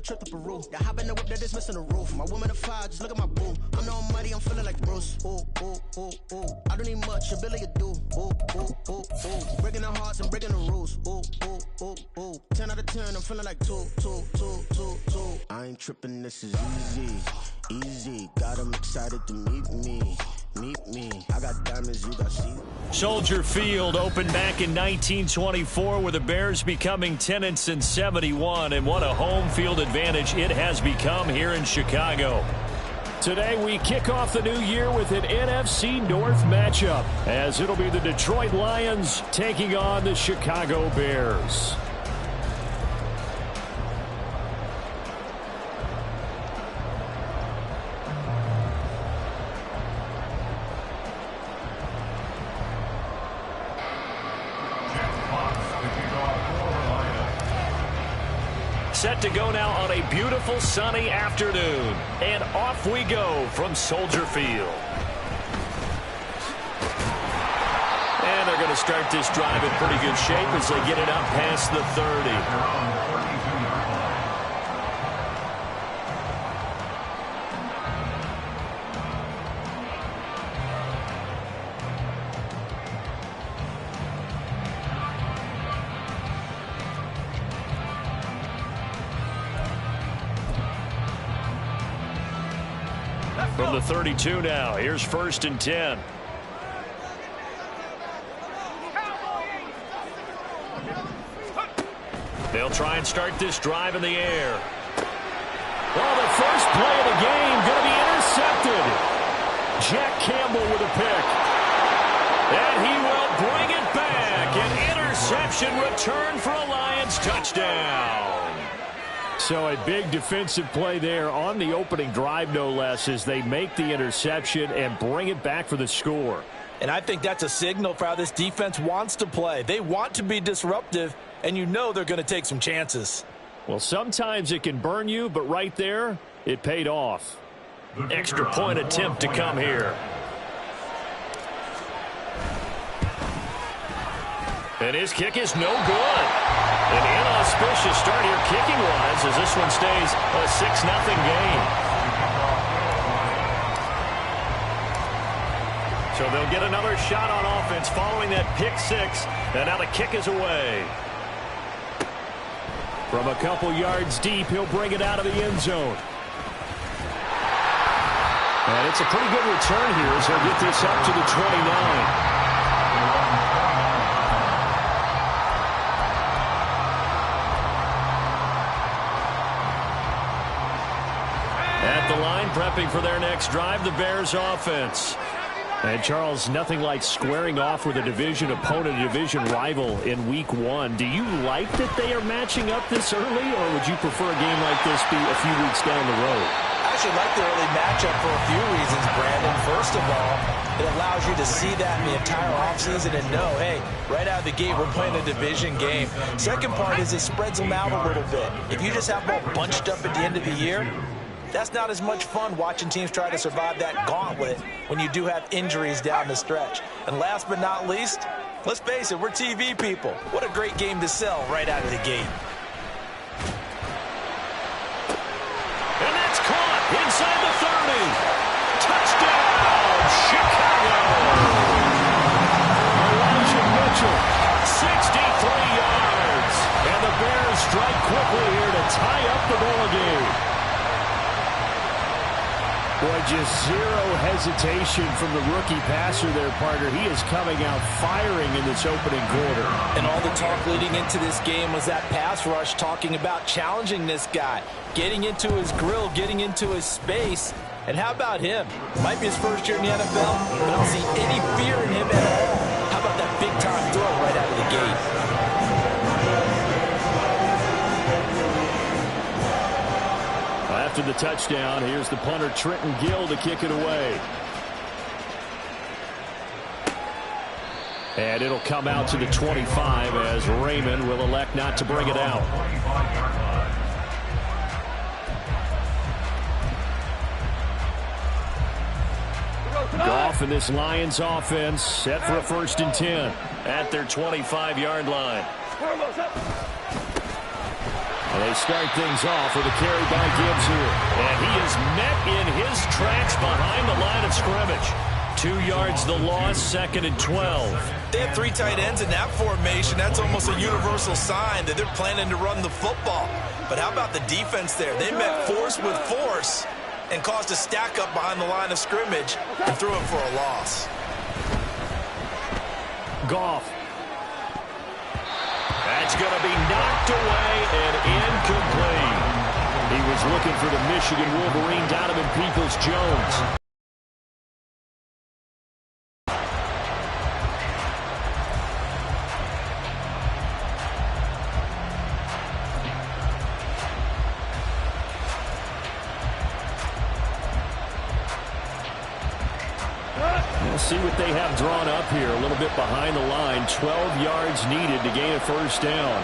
trip to Peru. The hop in the whip that is missing the roof. My woman a fire, just look at my boo. I'm no money, I'm feeling like Bruce. Ooh, ooh, ooh, ooh. I don't need much, ability to do. Ooh, ooh, ooh, ooh. Breaking the hearts and breaking the rules. Ooh, ooh, ooh, ooh. 10 out of 10, I'm feeling like 2, 2, 2, 2, 2. I ain't tripping, this is easy, easy. Got 'em excited to meet me. Meet me. I got diamonds, you got see. Soldier Field opened back in 1924 with the Bears becoming 10 since 71, and what a home field advantage it has become here in Chicago. Today we kick off the new year with an NFC North matchup, as it'll be the Detroit Lions taking on the Chicago Bears. Set to go now on a beautiful sunny afternoon. And off we go from Soldier Field. And they're going to start this drive in pretty good shape as they get it up past the 30. From the 32 now, here's 1st and 10. They'll try and start this drive in the air. Well, the first play of the game going to be intercepted. Jack Campbell with a pick. And he will bring it back. An interception return for a Lions touchdown. So a big defensive play there on the opening drive, no less, as they make the interception and bring it back for the score. And I think that's a signal for how this defense wants to play. They want to be disruptive, and you know they're going to take some chances. Well, sometimes it can burn you, but right there, it paid off. Extra point attempt to come here. And his kick is no good. An inauspicious start here kicking-wise as this one stays a 6-0 game. So they'll get another shot on offense following that pick six. And now the kick is away. From a couple yards deep, he'll bring it out of the end zone. And it's a pretty good return here as he'll get this up to the 29. At the line, prepping for their next drive, the Bears offense. And, Charles, nothing like squaring off with a division opponent, a division rival in Week 1. Do you like that they are matching up this early, or would you prefer a game like this be a few weeks down the road? I actually like the early matchup for a few reasons, Brandon. First of all, it allows you to see that in the entire offseason and know, hey, right out of the gate, we're playing a division game. Second part is it spreads them out a little bit. If you just have them all bunched up at the end of the year, that's not as much fun watching teams try to survive that gauntlet when you do have injuries down the stretch. And last but not least, let's face it, we're TV people. What a great game to sell right out of the gate. And that's caught inside the 30. Touchdown, Chicago. Elijah Mitchell, 63 yards. And the Bears strike quickly here to tie up the ball game. Boy, just zero hesitation from the rookie passer there, partner. He is coming out firing in this opening quarter. And all the talk leading into this game was that pass rush, talking about challenging this guy, getting into his grill, getting into his space. And how about him? Might be his first year in the NFL, but I don't see any fear in him at all. How about that big-time throw right out of the gate? After the touchdown, here's the punter, Trenton Gill, to kick it away. And it'll come out to the 25 as Raymond will elect not to bring it out. Goff and this Lions offense set for a 1st and 10 at their 25-yard line. And they start things off with a carry by Gibbs here. And he is met in his tracks behind the line of scrimmage. 2 yards the loss, 2nd and 12. They have 3 tight ends in that formation. That's almost a universal sign that they're planning to run the football. But how about the defense there? They met force with force and caused a stack up behind the line of scrimmage and threw it for a loss. Goff. That's going to be knocked away and incomplete. He was looking for the Michigan Wolverine, Donovan Peoples-Jones. See what they have drawn up here. A little bit behind the line. 12 yards needed to gain a first down.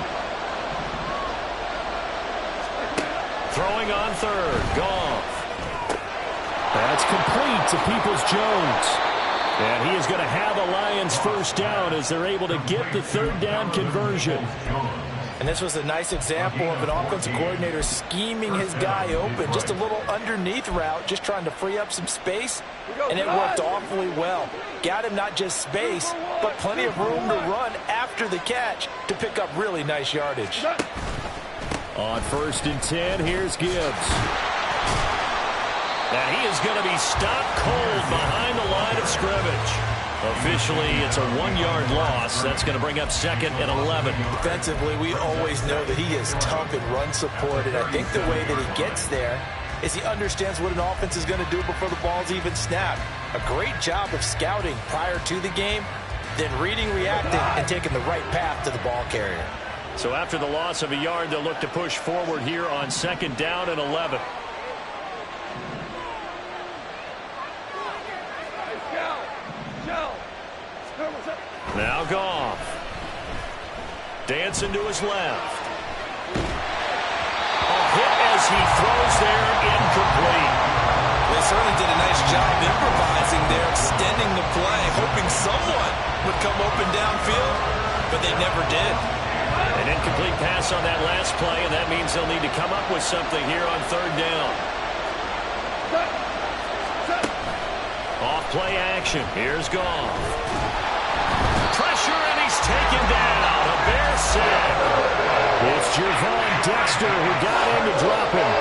Throwing on third. Goff. That's complete to Peoples-Jones. And he is going to have the Lions first down as they're able to get the third down conversion. And this was a nice example of an offensive coordinator scheming his guy open. Just a little underneath route, just trying to free up some space. And it worked awfully well. Got him not just space, but plenty of room to run after the catch to pick up really nice yardage. On 1st and 10, here's Gibbs. And he is going to be stopped cold behind the line of scrimmage. Officially, it's a 1-yard loss. That's going to bring up 2nd and 11. Defensively, we always know that he is tough in run support, and I think the way that he gets there is he understands what an offense is going to do before the ball's even snapped. A great job of scouting prior to the game, then reading, reacting, and taking the right path to the ball carrier. So after the loss of a yard, they'll look to push forward here on 2nd down and 11. Now Goff. Dancing to his left. A hit as he throws there, incomplete. They certainly did a nice job improvising there, extending the play, hoping someone would come open downfield, but they never did. An incomplete pass on that last play, and that means they'll need to come up with something here on 3rd down. Off play action. Here's Goff. Pressure, and he's taken down. A Bear sack. It's Javon Dexter who got in to drop him.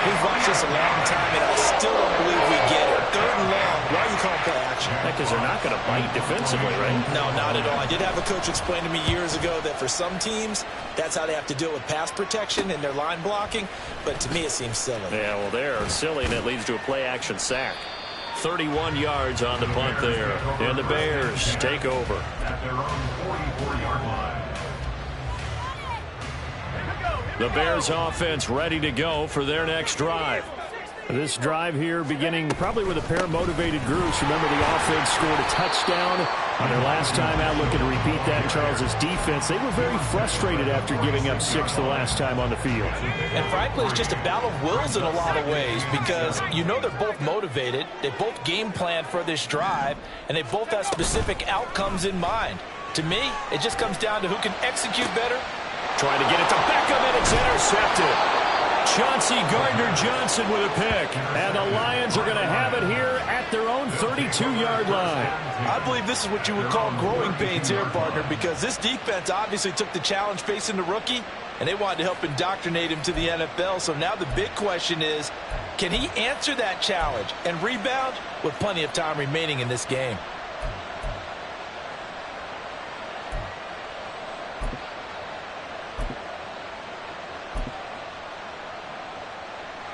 We've watched this a long time, and I still don't believe we get it. 3rd and long. Why are you calling play action? Because they're not going to bite defensively, right? No, not at all. I did have a coach explain to me years ago that for some teams, that's how they have to deal with pass protection and their line blocking. But to me, it seems silly. Yeah, well, they're silly, and it leads to a play action sack. 31 yards on the punt there. And the Bears take over. The Bears offense ready to go for their next drive. This drive here beginning probably with a pair of motivated groups. Remember, the offense scored a touchdown on their last time out. Looking to repeat that. Charles's defense, they were very frustrated after giving up 6 the last time on the field. And frankly, it's just a battle of wills in a lot of ways because you know they're both motivated. They both game plan for this drive, and they both have specific outcomes in mind. To me, it just comes down to who can execute better. Trying to get it to Beckham, and it's intercepted. Chauncey Gardner-Johnson with a pick. And the Lions are going to have it here at their own 32-yard line. I believe this is what you would call growing pains here, partner, because this defense obviously took the challenge facing the rookie, and they wanted to help indoctrinate him to the NFL. So now the big question is, can he answer that challenge and rebound with plenty of time remaining in this game?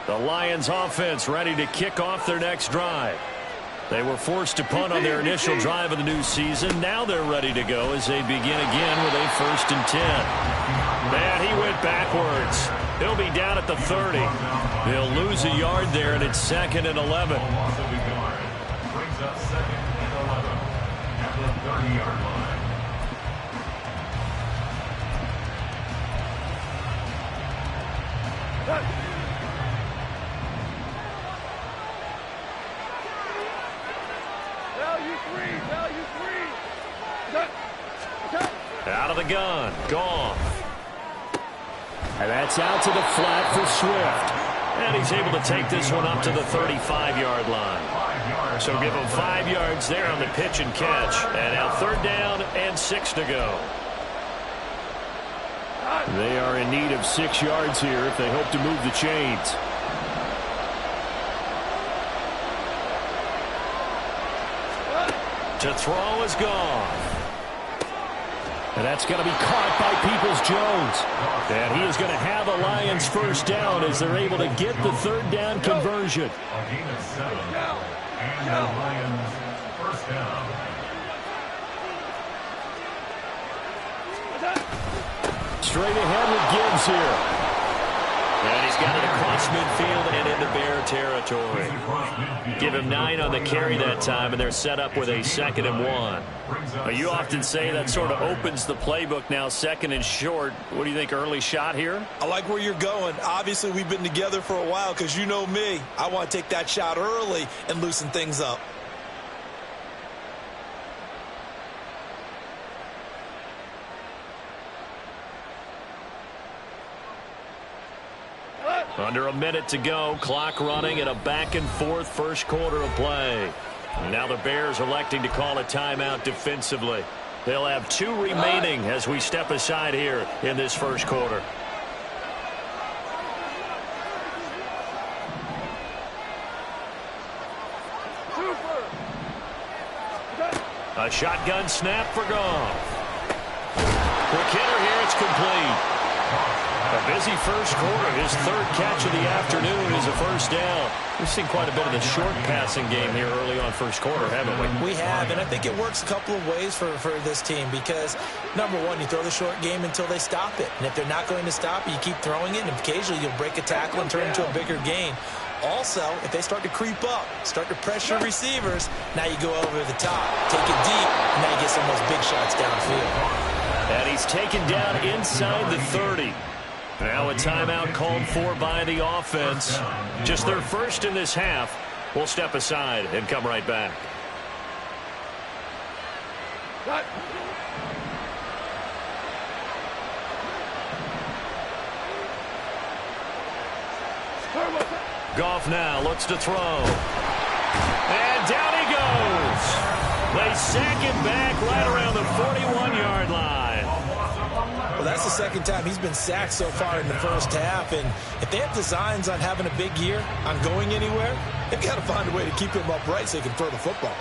The Lions offense ready to kick off their next drive. They were forced to punt on their initial drive of the new season. Now they're ready to go as they begin again with a 1st and 10. Man, he went backwards. He'll be down at the 30. He'll lose a yard there, and it's 2nd and 11. Brings up 2nd and 11 at the 30-yard line. Out of the gun. Goff. And that's out to the flat for Swift. And he's able to take this one up to the 35-yard line. So give him 5 yards there on the pitch and catch. And now 3rd down and 6 to go. They are in need of 6 yards here if they hope to move the chains. To throw is gone. And that's going to be caught by Peoples-Jones. And he is going to have a Lions 1st down as they're able to get the 3rd down conversion. A gain of 7. And the Lions 1st down. Straight ahead with Gibbs here. And he's got it across midfield and into Bear territory. Give him 9 on the carry that time, and they're set up with a 2nd and 1. You often say that sort of opens the playbook now, 2nd and short. What do you think, early shot here? I like where you're going. Obviously, we've been together for a while because you know me. I want to take that shot early and loosen things up. Under a minute to go, clock running at a back-and-forth 1st quarter of play. Now the Bears electing to call a timeout defensively. They'll have 2 remaining as we step aside here in this 1st quarter. A shotgun snap for Goff. Quick hitter here, it's complete. A busy 1st quarter. His 3rd catch of the afternoon is a 1st down. We've seen quite a bit of the short passing game here early on 1st quarter, haven't we? We have, and I think it works a couple of ways for this team because, number one, you throw the short game until they stop it. And if they're not going to stop it, you keep throwing it, and occasionally you'll break a tackle and turn it into a bigger gain. Also, if they start to creep up, start to pressure receivers, now you go over the top, take it deep, and now you get some of those big shots downfield. And he's taken down inside the 30. Now a timeout called for by the offense. Just their 1st in this half. We'll step aside and come right back. Goff now looks to throw. And down he goes. They sack it back right around the 41-yard line. Well, that's the 2nd time he's been sacked so far in the 1st half. And if they have designs on having a big year, on going anywhere, they've got to find a way to keep him upright so he can throw the football.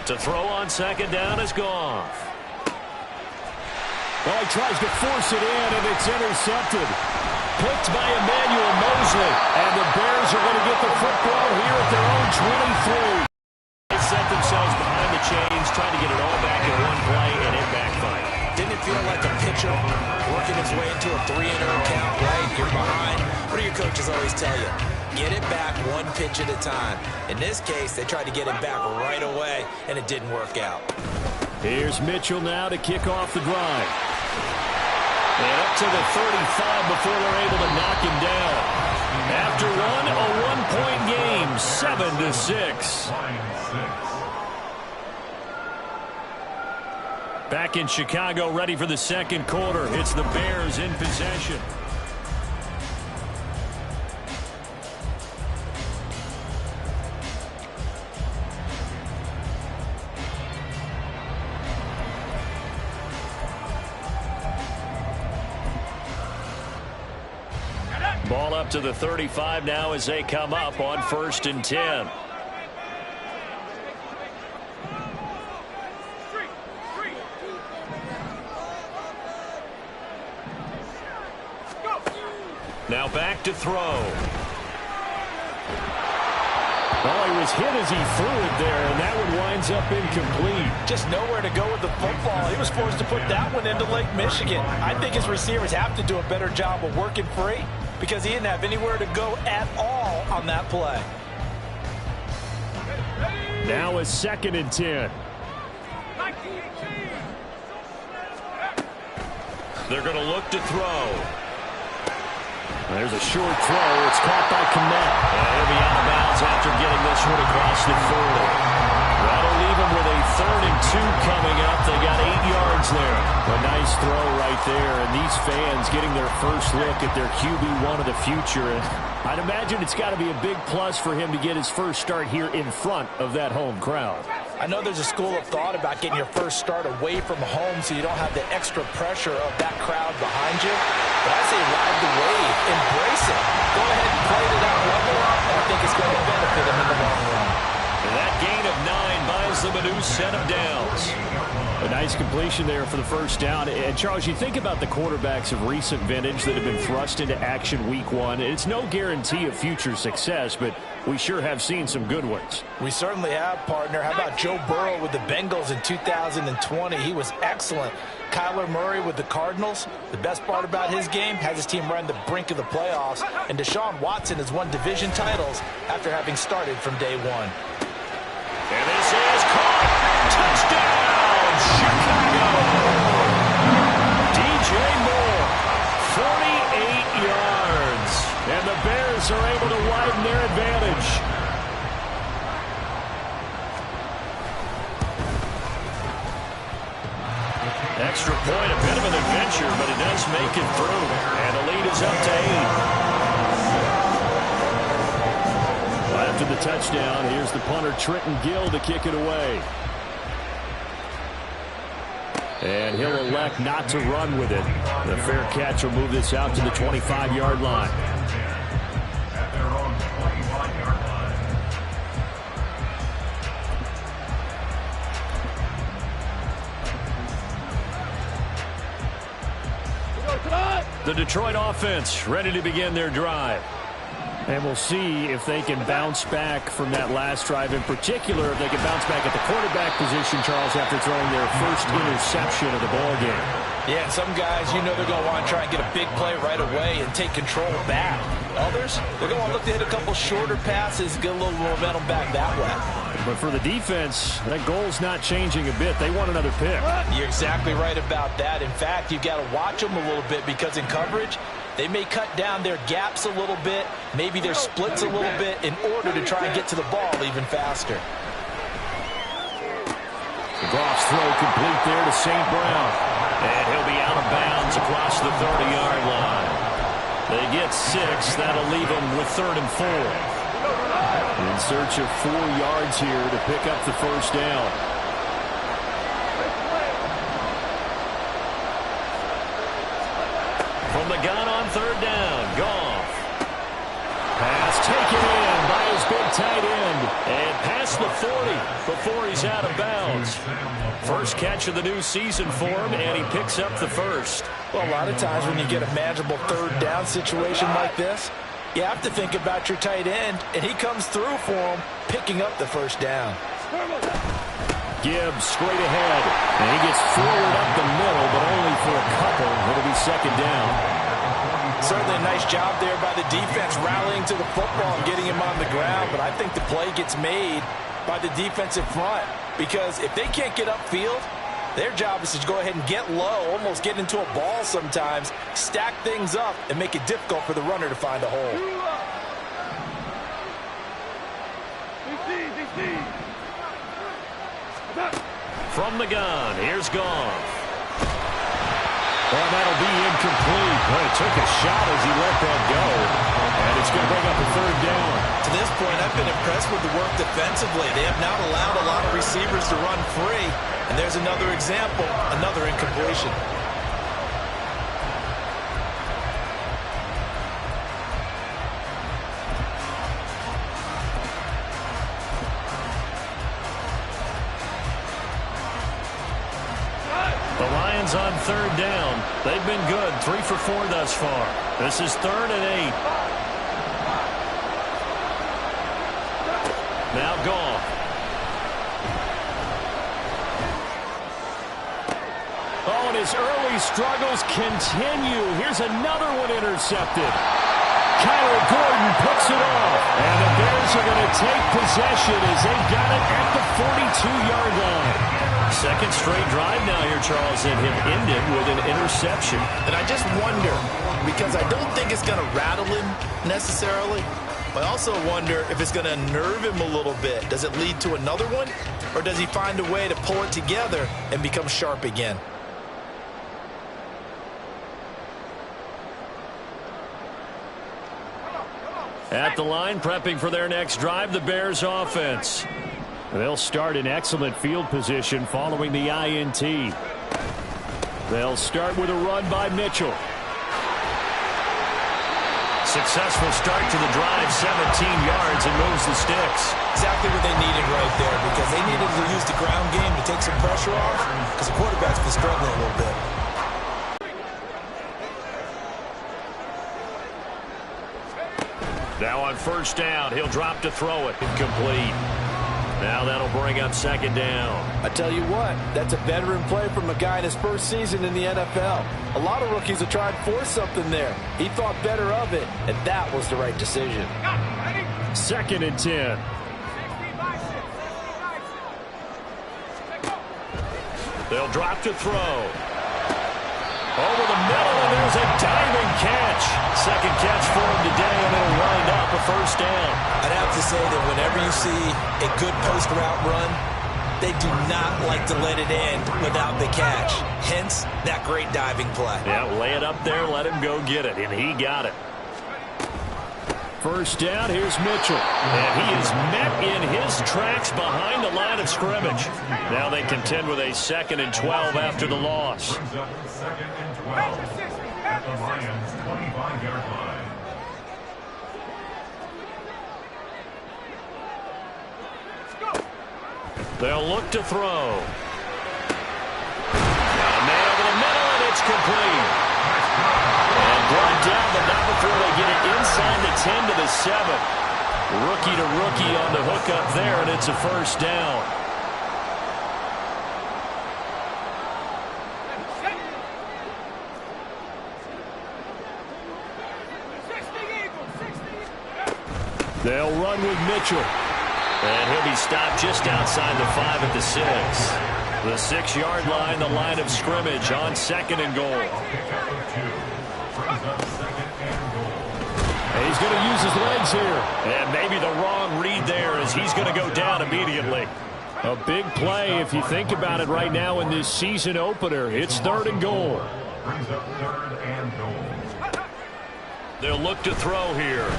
To throw on 2nd down is Goff. Well, he tries to force it in, and it's intercepted. Picked by Emmanuel Mosley. And the Bears are going to get the football here at their own 23. They set themselves behind the chains, trying to get it all back in one play, and it backfired. Didn't it feel like a pitcher working his way into a 3-and-0 count, right? You're behind. What do your coaches always tell you? Get it back 1 pitch at a time. In this case, they tried to get it back right away, and it didn't work out. Here's Mitchell now to kick off the drive. And up to the 35 before they're able to knock him down. After one, a 1-point game, 7-6. Back in Chicago, ready for the 2nd quarter. It's the Bears in possession. Ball up to the 35 now as they come up on 1st and 10. Now back to throw. Well, he was hit as he threw it there, and that one winds up incomplete. Just nowhere to go with the football. He was forced to put that one into Lake Michigan. I think his receivers have to do a better job of working free because he didn't have anywhere to go at all on that play. Now a 2nd and 10. They're going to look to throw. There's a short throw. It's caught by Kmet. And he'll be out of bounds after getting this one across the 40. That'll leave them with a 3rd and 2 coming up. They got 8 yards there. A nice throw right there. And these fans getting their first look at their QB1 of the future. And I'd imagine it's got to be a big plus for him to get his first start here in front of that home crowd. I know there's a school of thought about getting your first start away from home so you don't have the extra pressure of that crowd behind you. But I say ride the wave. Embrace it. Go ahead and play to that level. And I think it's going to benefit him in the long run. And that gain of 9 buys them a new set of downs. A nice completion there for the first down. And, Charles, you think about the quarterbacks of recent vintage that have been thrust into action week 1. It's no guarantee of future success, but we sure have seen some good ones. We certainly have, partner. How about Joe Burrow with the Bengals in 2020? He was excellent. Kyler Murray with the Cardinals. The best part about his game, has his team right on the brink of the playoffs. And Deshaun Watson has won division titles after having started from day 1. And this is caught. Touchdown, Chicago. DJ Moore, 48 yards. And the Bears are able to widen their advantage. Extra point, a bit of an adventure, but it does make it through. And the lead is up to 8. After the touchdown, here's the punter, Trenton Gill, to kick it away. And he'll elect not to run with it. The fair catch will move this out to the 25-yard line. At their own 25-yard line. The Detroit offense ready to begin their drive. And we'll see if they can bounce back from that last drive. In particular, if they can bounce back at the quarterback position, Charles, after throwing their first interception of the ballgame. Yeah, and some guys, you know they're going to want to try and get a big play right away and take control back. Others, they're going to want to look to hit a couple shorter passes, get a little momentum back that way. But for the defense, that goal's not changing a bit. They want another pick. You're exactly right about that. In fact, you've got to watch them a little bit because in coverage, they may cut down their gaps a little bit, maybe their splits a little bit in order to try and get to the ball even faster. Goff's throw complete there to St. Brown. And he'll be out of bounds across the 30-yard line. They get 6. That'll leave them with 3rd and 4. In search of 4 yards here to pick up the first down. From the gun on 3rd down, Goff. Pass taken in by his big tight end. And past the 40 before he's out of bounds. First catch of the new season for him, and he picks up the first. Well, a lot of times when you get a manageable 3rd down situation like this, you have to think about your tight end, and he comes through for him, picking up the first down. Gibbs straight ahead, and he gets forward up the middle, but only for a couple. It'll be 2nd down. Certainly a nice job there by the defense rallying to the football and getting him on the ground, but I think the play gets made by the defensive front because if they can't get upfield, their job is to go ahead and get low, almost get into a ball sometimes, stack things up, and make it difficult for the runner to find a hole. From the gun, here's Goff. Well, that'll be incomplete. But it took a shot as he let that go. And it's going to bring up a 3rd down. To this point, I've been impressed with the work defensively. They have not allowed a lot of receivers to run free. And there's another example, another incompletion. The Lions on 3rd down. They've been good, 3 for 4 thus far. This is 3rd and 8. Now Goff. Oh, and his early struggles continue. Here's another one intercepted. Kyler Gordon puts it off. And the Bears are going to take possession as they've got it at the 42-yard line. Second straight drive now here, Charles, and him ended with an interception. And I just wonder, because I don't think it's going to rattle him necessarily, I also wonder if it's going to unnerve him a little bit. Does it lead to another one? Or does he find a way to pull it together and become sharp again? At the line, prepping for their next drive, the Bears offense. They'll start in excellent field position following the INT. They'll start with a run by Mitchell. Successful start to the drive, 17 yards, and moves the sticks. Exactly what they needed right there, because they needed to use the ground game to take some pressure off, because the quarterback's been struggling a little bit. Now on first down, he'll drop to throw it. Incomplete. Now that'll bring up second down. I tell you what, that's a veteran play from a guy in his first season in the NFL. A lot of rookies will try and force something there. He thought better of it, and that was the right decision. Second and 10. They'll drop to throw. Over the middle, and there's a diving catch. Second catch for him today, and it'll wind up a first down. I'd have to say that whenever you see a good post route run, they do not like to let it end without the catch. Hence, that great diving play. Yeah, lay it up there, let him go get it, and he got it. First down, here's Mitchell. And he is met in his tracks behind the line of scrimmage. Now they contend with a 2nd and 12 after the loss. Brings up 2nd and 12 at the Lions' 25-yard line. They'll look to throw. Now man over the middle, and it's complete. And brought down, but not before they get it inside the 10 to the 7. Rookie to rookie on the hook up there, and it's a first down. They'll run with Mitchell. And he'll be stopped just outside the 5 at the 6. The 6-yard line, the line of scrimmage on 2nd and goal. And he's going to use his legs here. And maybe the wrong read there as he's going to go down immediately. A big play if you think about it right now in this season opener. It's 3rd and goal. Brings up 3rd and goal. They'll look to throw here.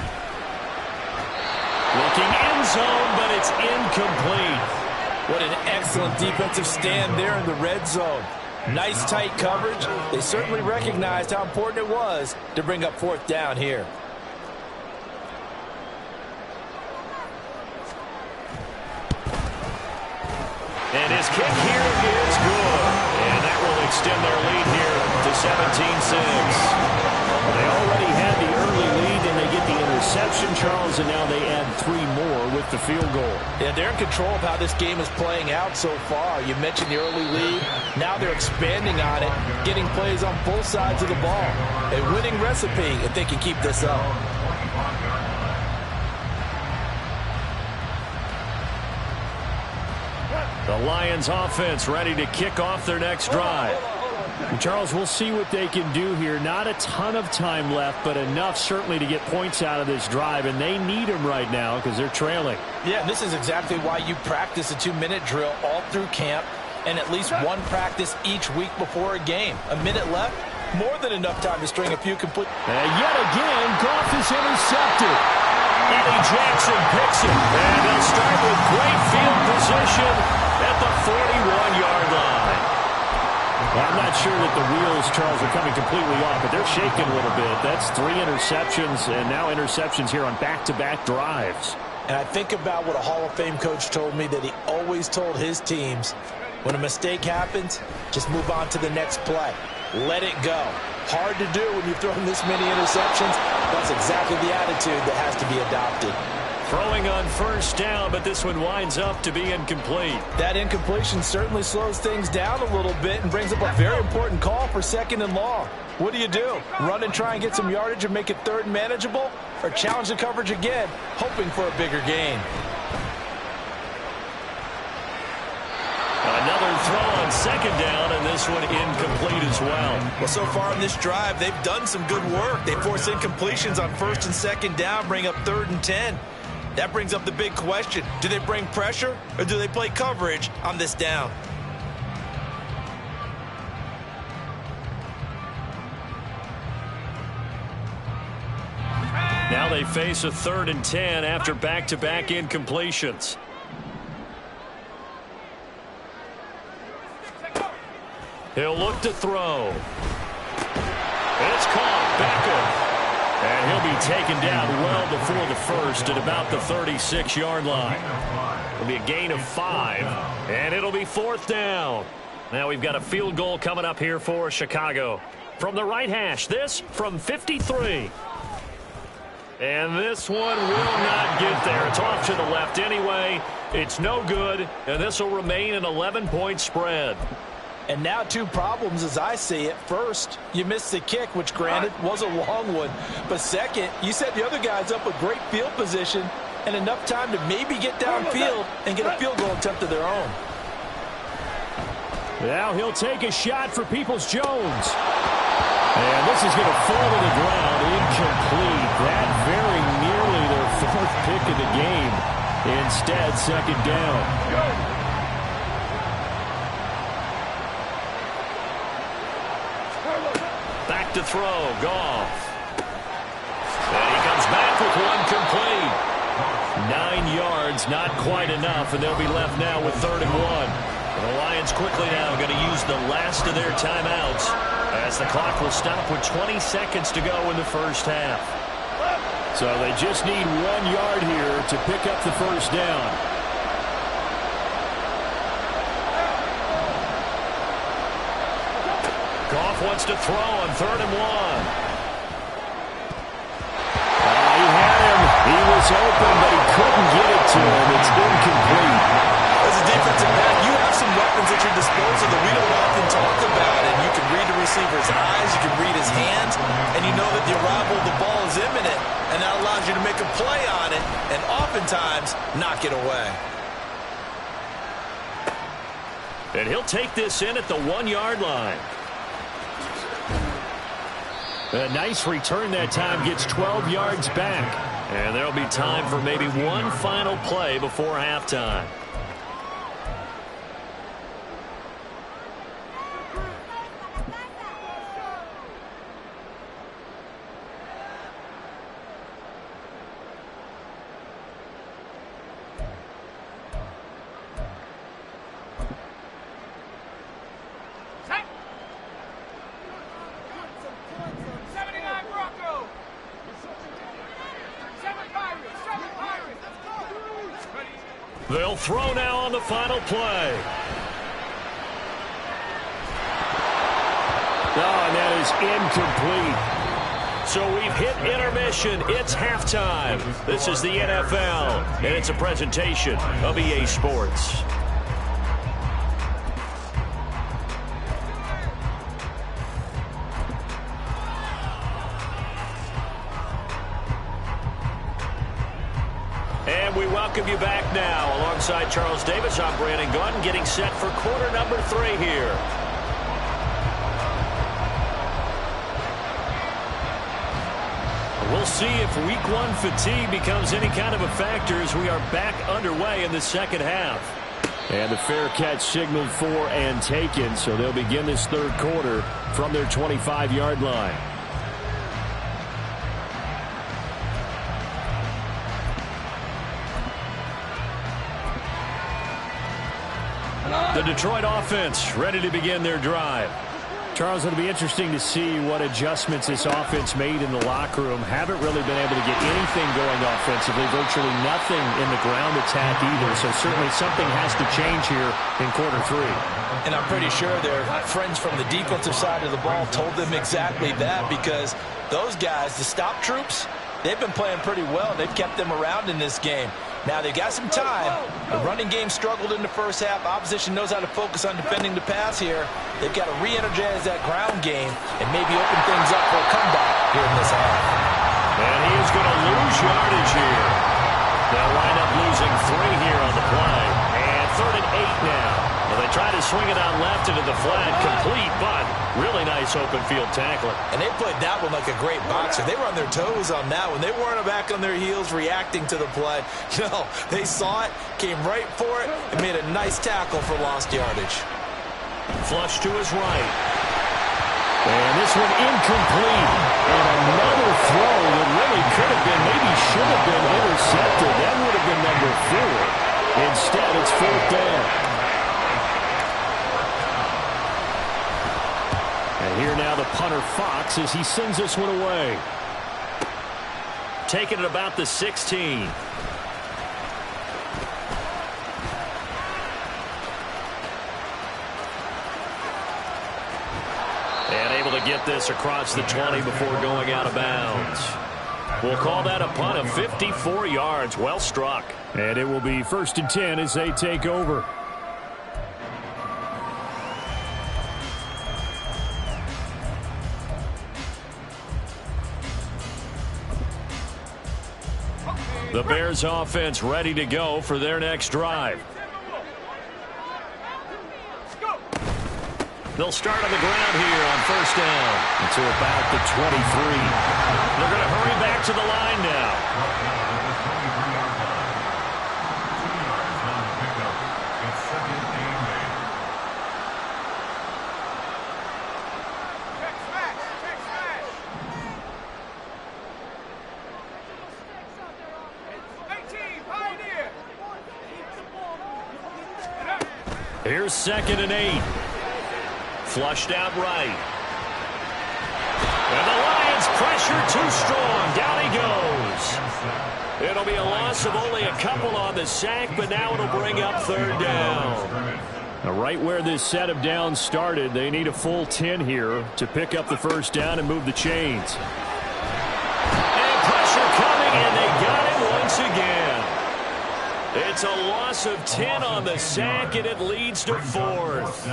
Looking end zone, but it's incomplete. What an excellent defensive stand there in the red zone. Nice tight coverage. They certainly recognized how important it was to bring up 4th down here. And his kick here is good. And that will extend their lead here to 17-6. They already had the early lead, and they get the interception, Charles, and now they add 3 more with the field goal. Yeah, they're in control of how this game is playing out so far. You mentioned the early lead. Now they're expanding on it, getting plays on both sides of the ball. A winning recipe if they can keep this up. The Lions offense ready to kick off their next drive. Charles, we'll see what they can do here. Not a ton of time left, but enough certainly to get points out of this drive, and they need them right now because they're trailing. Yeah, this is exactly why you practice a 2-minute drill all through camp and at least one practice each week before a game. A minute left, more than enough time to string a few complete. And yet again, Goff is intercepted. Eddie Jackson picks it, and they'll start with great field position at the 41-yard line. Well, I'm not sure that the wheels, Charles, are coming completely off, but they're shaking a little bit. That's 3 interceptions, and now interceptions here on back-to-back drives. And I think about what a Hall of Fame coach told me, that he always told his teams, when a mistake happens, just move on to the next play. Let it go. Hard to do when you've thrown this many interceptions. That's exactly the attitude that has to be adopted. Throwing on first down, but this one winds up to be incomplete. That incompletion certainly slows things down a little bit and brings up a very important call for 2nd and long. What do? Run and try and get some yardage and make it 3rd and manageable? Or challenge the coverage again, hoping for a bigger gain? Another throw on second down, and this one incomplete as well. Well, so far in this drive, they've done some good work. They force incompletions on first and second down, bring up 3rd and 10. That brings up the big question. Do they bring pressure, or do they play coverage on this down? Now they face a 3rd and 10 after back-to-back incompletions. He'll look to throw. It's caught. Beckham. And he'll be taken down well before the first at about the 36-yard line. It'll be a gain of 5, and it'll be 4th down. Now we've got a field goal coming up here for Chicago. From the right hash, this from 53. And this one will not get there. It's off to the left anyway. It's no good, and this will remain an 11-point spread. And now 2 problems as I see it. First, you missed the kick, which granted was a long one. But second, you set the other guys up with great field position and enough time to maybe get downfield and get a field goal attempt of their own. Now he'll take a shot for Peoples-Jones. And this is going to fall to the ground, incomplete. That very nearly their 4th pick of the game. Instead, second down. Back to throw, Goff. And he comes back with one complete. 9 yards, not quite enough, and they'll be left now with 3rd and 1. And the Lions quickly now going to use the last of their timeouts as the clock will stop with 20 seconds to go in the first half. So they just need 1 yard here to pick up the first down. Goff wants to throw on 3rd and 1. He had him. He was open, but he couldn't get it to him. It's incomplete. As a defensive back, you have some weapons at your disposal that we don't often talk about. And you can read the receiver's eyes, you can read his hands, and you know that the arrival of the ball is imminent. And that allows you to make a play on it and oftentimes knock it away. And he'll take this in at the 1 yard line. A nice return that time, gets 12 yards back. And there'll be time for maybe one final play before halftime. They'll throw now on the final play. Oh, and that is incomplete. So we've hit intermission. It's halftime. This is the NFL, and it's a presentation of EA Sports. And we welcome you back now. Alongside Charles Davis, I'm Brandon Gunn, getting set for quarter number 3 here. We'll see if week 1 fatigue becomes any kind of a factor as we are back underway in the second half. And the fair catch signaled for and taken, so they'll begin this 3rd quarter from their 25-yard line. The Detroit offense ready to begin their drive. Charles, it'll be interesting to see what adjustments this offense made in the locker room. Haven't really been able to get anything going offensively, virtually nothing in the ground attack either. So certainly something has to change here in quarter 3. And I'm pretty sure their friends from the defensive side of the ball told them exactly that, because those guys, the stop troops, they've been playing pretty well. They've kept them around in this game. Now, they've got some time. The running game struggled in the first half. Opposition knows how to focus on defending the pass here. They've got to re-energize that ground game and maybe open things up for a comeback here in this half. And he is going to lose yardage here. They'll wind up losing 3 here on the play. And 3rd and 8 now. Well, they try to swing it out left into the flat, complete, but really nice open field tackling. And they played that one like a great boxer. They were on their toes on that one. They weren't back on their heels reacting to the play. No, they saw it, came right for it, and made a nice tackle for lost yardage. Flush to his right. And this one incomplete. And another throw that really could have been, maybe should have been intercepted. That would have been number 4. Instead, it's 4th down. And here now the punter Fox as he sends this one away. Taking it about the 16. And able to get this across the 20 before going out of bounds. We'll call that a punt of 54 yards. Well struck. And it will be 1st and 10 as they take over. The Bears offense ready to go for their next drive. They'll start on the ground here on 1st down until about the 23. They're going to hurry back to the line now. Here's 2nd and 8. Flushed out right. And the Lions pressure too strong. Down he goes. It'll be a loss of only a couple on the sack, but now it'll bring up 3rd down. Now, right where this set of downs started, they need a full 10 here to pick up the 1st down and move the chains. And pressure coming, and they got it once again. It's a loss of 10 on the sack, and it leads to 4th.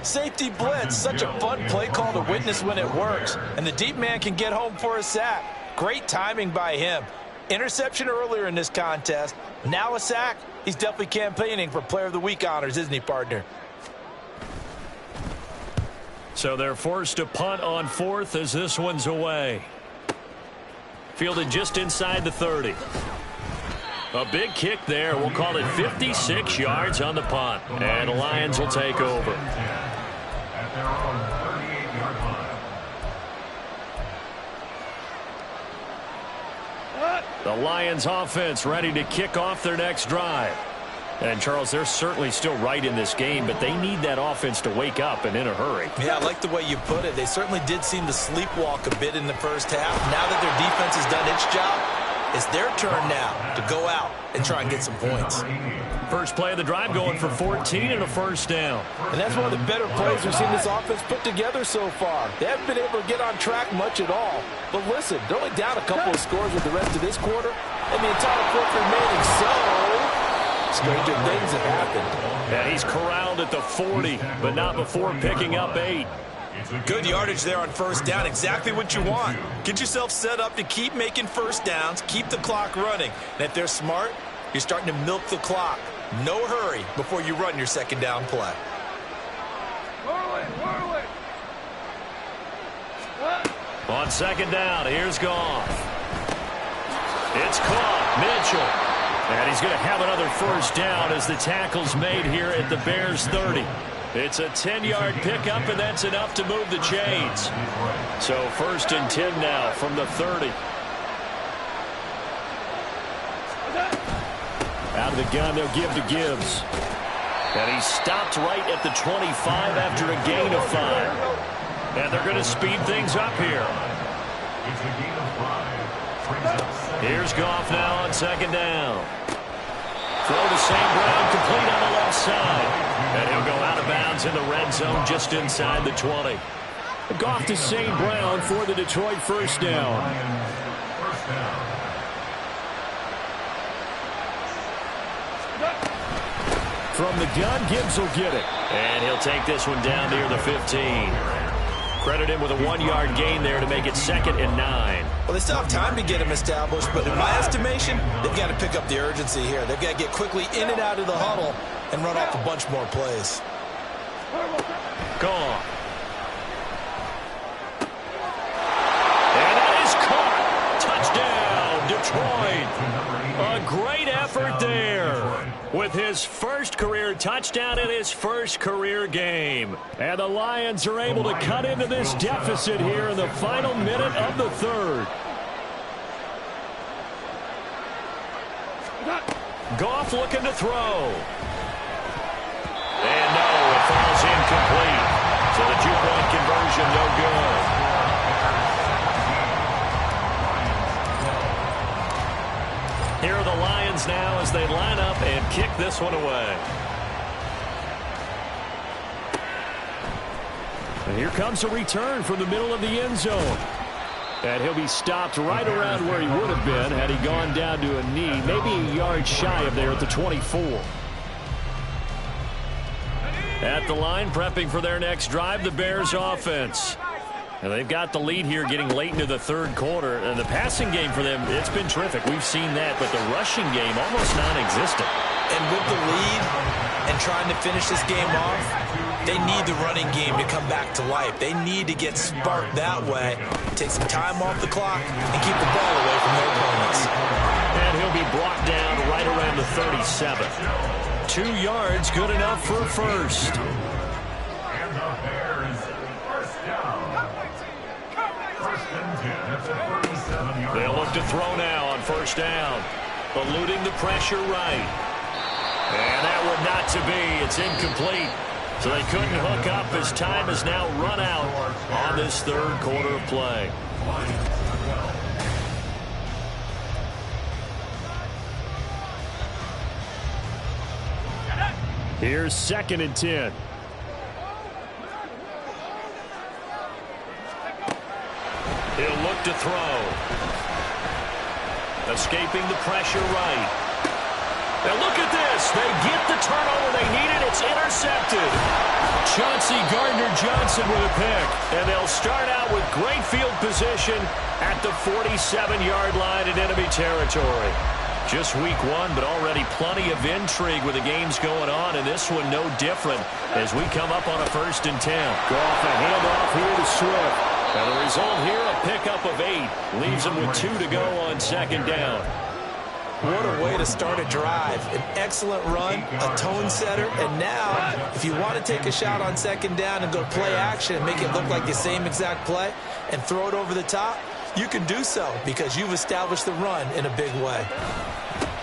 Safety blitz, such a fun play call to witness when it works. And the deep man can get home for a sack. Great timing by him. Interception earlier in this contest. Now a sack. He's definitely campaigning for Player of the Week honors, isn't he, partner? So they're forced to punt on 4th as this one's away. Fielded just inside the 30. A big kick there. We'll call it 56 yards on the punt. And the Lions will take over. At their own 38-yard line. The Lions offense ready to kick off their next drive. And, Charles, they're certainly still right in this game, but they need that offense to wake up and in a hurry. Yeah, I like the way you put it. They certainly did seem to sleepwalk a bit in the first half. Now that their defense has done its job, it's their turn now to go out and try and get some points. First play of the drive going for 14 and a 1st down. And that's one of the better plays we've seen this offense put together so far. They haven't been able to get on track much at all. But listen, they're only down a couple of scores with the rest of this quarter, and the entire fourth remaining. So, stranger things have happened. And he's corralled at the 40, but not before picking up 8. Good yardage there on 1st down. Exactly what you want. Get yourself set up to keep making 1st downs, keep the clock running. And if they're smart, you're starting to milk the clock. No hurry before you run your 2nd down play. On 2nd down, here's Goff. It's caught. Mitchell. And he's going to have another 1st down as the tackle's made here at the Bears' 30. It's a 10-yard pickup, and that's enough to move the chains. So 1st and 10 now from the 30. Out of the gun, they'll give to Gibbs. And he stopped right at the 25 after a gain of 5. And they're going to speed things up here. It's a gain of 5. Here's Goff now on 2nd down. Throw to St. Brown, complete on the left side. And he'll go out of bounds in the red zone just inside the 20. Goff to St. Brown for the Detroit 1st down. From the gun, Gibbs will get it. And he'll take this one down near the 15. Credit him with a 1-yard gain there to make it 2nd and 9. Well, they still have time to get him established, but in my estimation, they've got to pick up the urgency here. They've got to get quickly in and out of the huddle and run off a bunch more plays. Gone. And that is caught. Touchdown, Detroit. A great effort there with his first career touchdown in his first career game. And the Lions are able to cut into this deficit here in the final minute of the third. Goff looking to throw. And no, it falls incomplete. So the 2-point conversion no good. Here are the Lions now as they line up and kick this one away. And here comes a return from the middle of the end zone. And he'll be stopped right around where he would have been had he gone down to a knee, maybe a yard shy of there at the 24. At the line, prepping for their next drive, the Bears offense. And they've got the lead here getting late into the third quarter. And the passing game for them, it's been terrific. We've seen that, but the rushing game almost non-existent. And with the lead and trying to finish this game off, they need the running game to come back to life. They need to get sparked that way, take some time off the clock, and keep the ball away from their opponents. And he'll be brought down right around the 37. 2 yards, good enough for a first. And the Bears, first down. First and 10 at the 37-yard line. They'll look to throw now on first down. Eluding the pressure right. And that would not to be. It's incomplete. So they couldn't hook up as time has now run out on this third quarter of play. Here's 2nd and 10. He'll look to throw. Escaping the pressure right. Now look at this. They get the turnover they needed. It's intercepted. Chauncey Gardner-Johnson with a pick. And they'll start out with great field position at the 47-yard line in enemy territory. Just week 1, but already plenty of intrigue with the games going on, and this one no different as we come up on a 1st and 10. Goff a handoff here to Swift. And the result here, a pickup of 8. Leaves them with 2 to go on 2nd down. What a way to start a drive. An excellent run, a tone setter, and now, if you want to take a shot on 2nd down and go play action and make it look like the same exact play and throw it over the top, you can do so because you've established the run in a big way.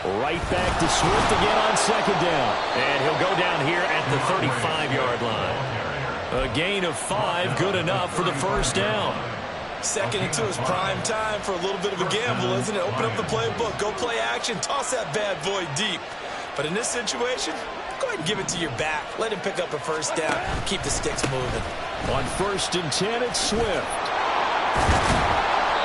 Right back to Swift again on 2nd down. And he'll go down here at the 35-yard line. A gain of 5, good enough for the first down. 2nd and 2 is prime time for a little bit of a gamble, isn't it? Open up the playbook, go play action, toss that bad boy deep. But in this situation, go ahead and give it to your back. Let him pick up a first down, keep the sticks moving. On 1st and 10, it's Swift.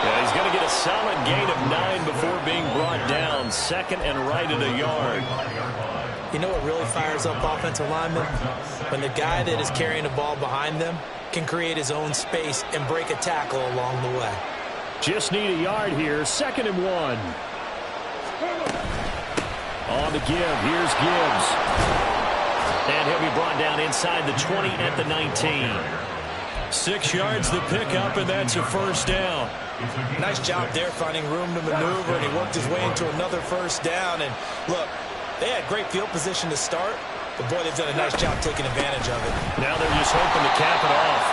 Yeah, he's going to get a solid gain of 9 before being brought down. 2nd and right at a yard. You know what really fires up offensive linemen? When the guy that is carrying the ball behind them can create his own space and break a tackle along the way. Just need a yard here. 2nd and 1. On the give. Here's Gibbs. And he'll be brought down inside the 20 at the 19. 6 yards the pickup, and that's a first down. Nice job there finding room to maneuver, and he worked his way into another first down. And look, they had great field position to start, but boy, they've done a nice job taking advantage of it. Now they're just hoping to cap it off.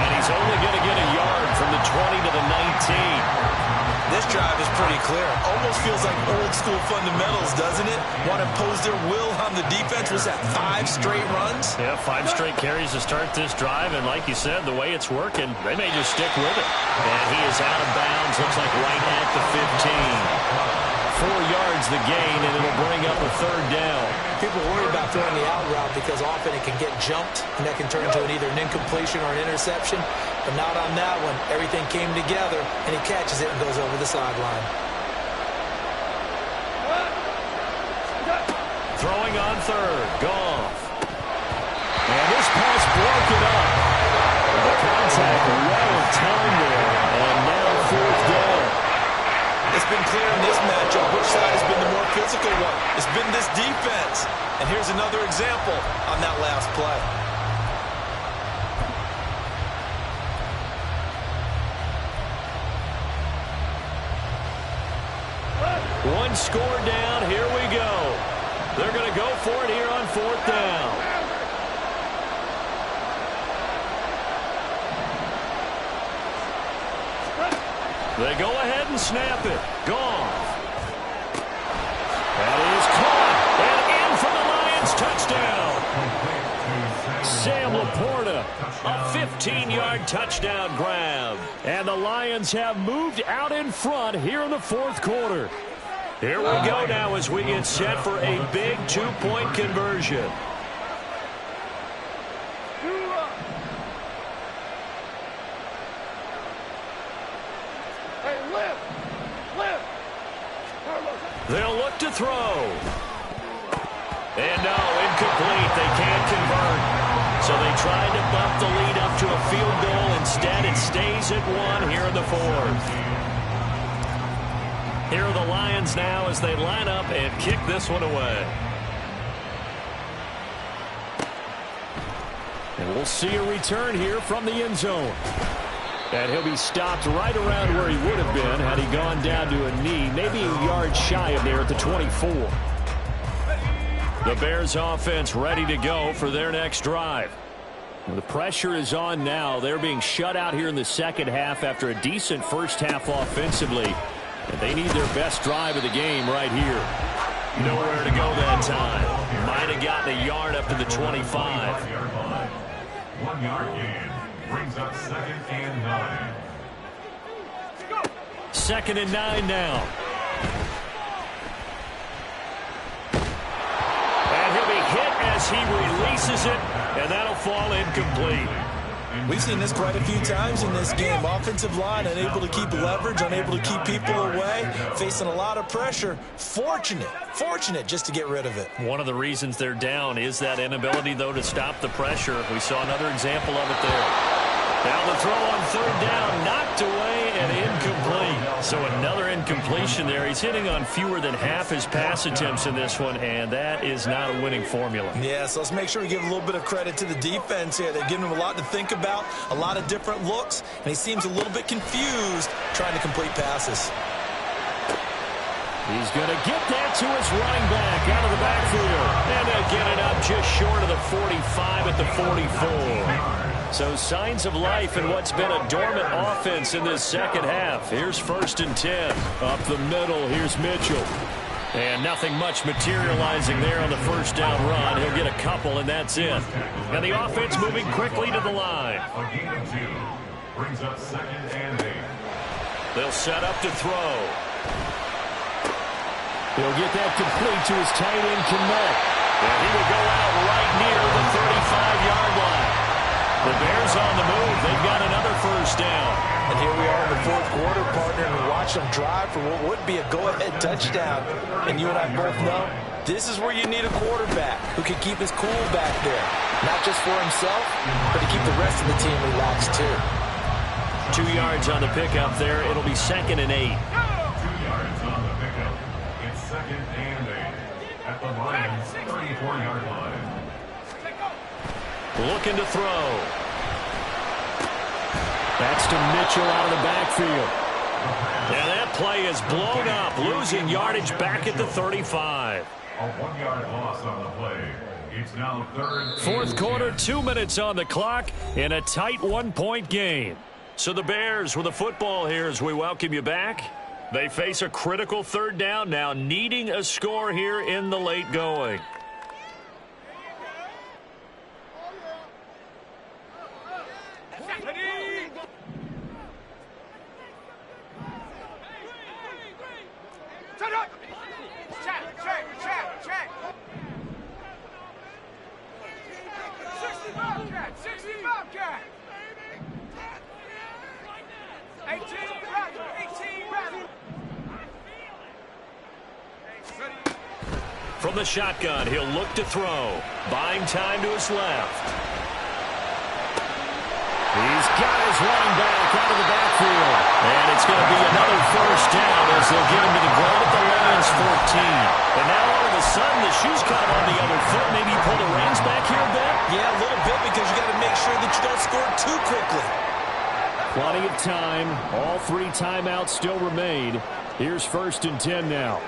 And he's only going to get a yard from the 20 to the 19. This drive is pretty clear. Almost feels like old school fundamentals, doesn't it? Want to impose their will on the defense. Was that 5 straight runs? Yeah, 5 straight carries to start this drive. And like you said, the way it's working, they may just stick with it. And he is out of bounds. Looks like right at the 15. 4 yards the gain, and it'll bring up a 3rd down. People worry about throwing the out route because often it can get jumped, and that can turn into either an incompletion or an interception. But not on that one. Everything came together, and he catches it and goes over the sideline. Throwing on 3rd. Goff. And this pass broken up. The contact well timed there, and now 4th down. It's been clear in this matchup which side has been the more physical one. It's been this defense. And here's another example on that last play. One score down. Here we go. They're going to go for it here on 4th down. They go ahead and snap it. Gone. That is caught. And in for the Lions. Touchdown. Sam Laporta, a 15-yard touchdown grab. And the Lions have moved out in front here in the 4th quarter. Here we go now as we get set for a big 2-point conversion. They'll look to throw. And no, incomplete. They can't convert. So they tried to bump the lead up to a field goal. Instead, it stays at 1 here in the 4th. Here are the Lions now as they line up and kick this one away. And we'll see a return here from the end zone. And he'll be stopped right around where he would have been had he gone down to a knee, maybe a yard shy of there at the 24. The Bears offense ready to go for their next drive. Well, the pressure is on now. They're being shut out here in the second half after a decent first half offensively. And they need their best drive of the game right here. Nowhere to go that time. Might have gotten a yard up to the 25. 1 yard gain brings up 2nd and 9. 2nd and 9 now. And he'll be hit as he releases it, and that'll fall incomplete. We've seen this quite a few times in this game. Offensive line unable to keep leverage, unable to keep people away, facing a lot of pressure. Fortunate just to get rid of it. One of the reasons they're down is that inability, though, to stop the pressure. We saw another example of it there. Now the throw on 3rd down, knocked away and incomplete. So another incompletion there. He's hitting on fewer than half his pass attempts in this one, and that is not a winning formula. Yeah, so let's make sure we give a little bit of credit to the defense here. They're giving him a lot to think about, a lot of different looks, and he seems a little bit confused trying to complete passes. He's going to get that to his running back out of the backfield. And they'll get it up just short of the 45 at the 44. So signs of life in what's been a dormant offense in this second half. Here's 1st and 10. Up the middle, here's Mitchell. And nothing much materializing there on the 1st down run. He'll get a couple, and that's it. And the offense moving quickly to the line. A gain of 2 brings up 2nd and 8. They'll set up to throw. He'll get that complete to his tight end, Kmet. And he will go out right near the 35-yard line. The Bears on the move. They've got another 1st down. And here we are in the 4th quarter, partner, and we watch them drive for what would be a go-ahead touchdown. And you and I both know this is where you need a quarterback who can keep his cool back there. Not just for himself, but to keep the rest of the team relaxed, too. 2 yards on the pickup there. It'll be 2nd and 8. 2 yards on the pickup. It's 2nd and 8 at the Lions' 34-yard line. Looking to throw. That's to Mitchell out of the backfield. And that play is blown up, losing yardage back at the 35. A 1-yard loss on the play. It's now 3rd. 4th quarter, 2 minutes on the clock in a tight 1-point game. So the Bears with the football here as we welcome you back. They face a critical 3rd down now, needing a score here in the late going. From the shotgun, he'll look to throw. Buying time to his left. He's got his running back out of the backfield. And it's going to be another 1st down as they'll get him to the ground at the Lions' 14. And now all of a quickly. Plenty of time. All 3 timeouts still remain. Here's 1st and 10 now.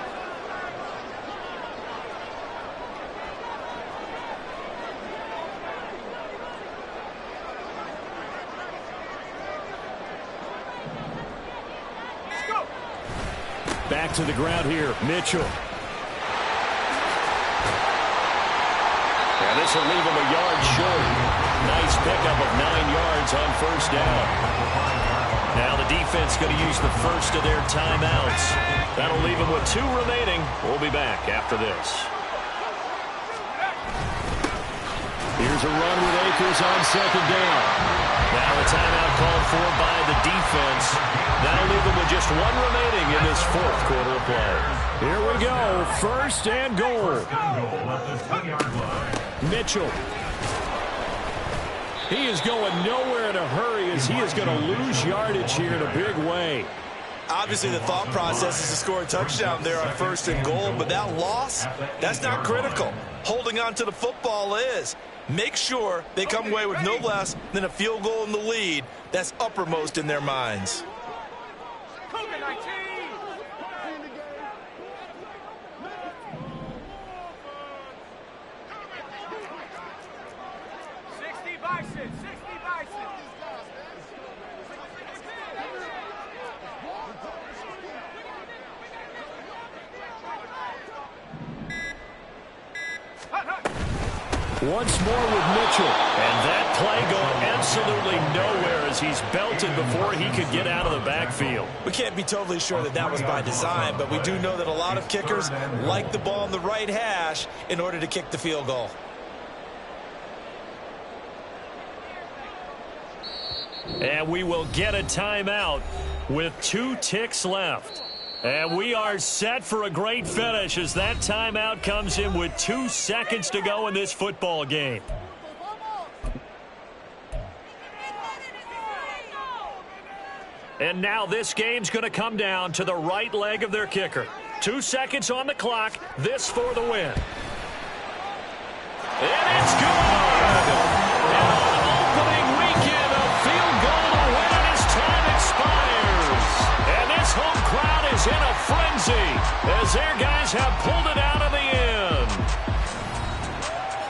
Back to the ground here, Mitchell. And this will leave him a yard short. Nice pickup of 9 yards on 1st down. Now the defense going to use the first of their timeouts. That'll leave him with 2 remaining. We'll be back after this. Here's a run with Akers on 2nd down. Now a timeout called for by the defense. That'll leave them with just 1 remaining in this 4th quarter of play. Here we go. 1st and goal. Mitchell. He is going nowhere in a hurry as he is going to lose yardage here in a big way. Obviously, the thought process is to score a touchdown there on 1st and goal, but that loss, that's not critical. Holding on to the football is. Make sure they come away with no less than a field goal in the lead. That's uppermost in their minds. Once more with Mitchell. And that play going absolutely nowhere as he's belted before he could get out of the backfield. We can't be totally sure that that was by design, but we do know that a lot of kickers like the ball on the right hash in order to kick the field goal. And we will get a timeout with 2 ticks left. And we are set for a great finish as that timeout comes in with 2 seconds to go in this football game. And now this game's going to come down to the right leg of their kicker. 2 seconds on the clock. This for the win. And it's good! And on opening weekend, a field goal to win as time expires. And this home crowd is in a frenzy as their guys have pulled it out of the end.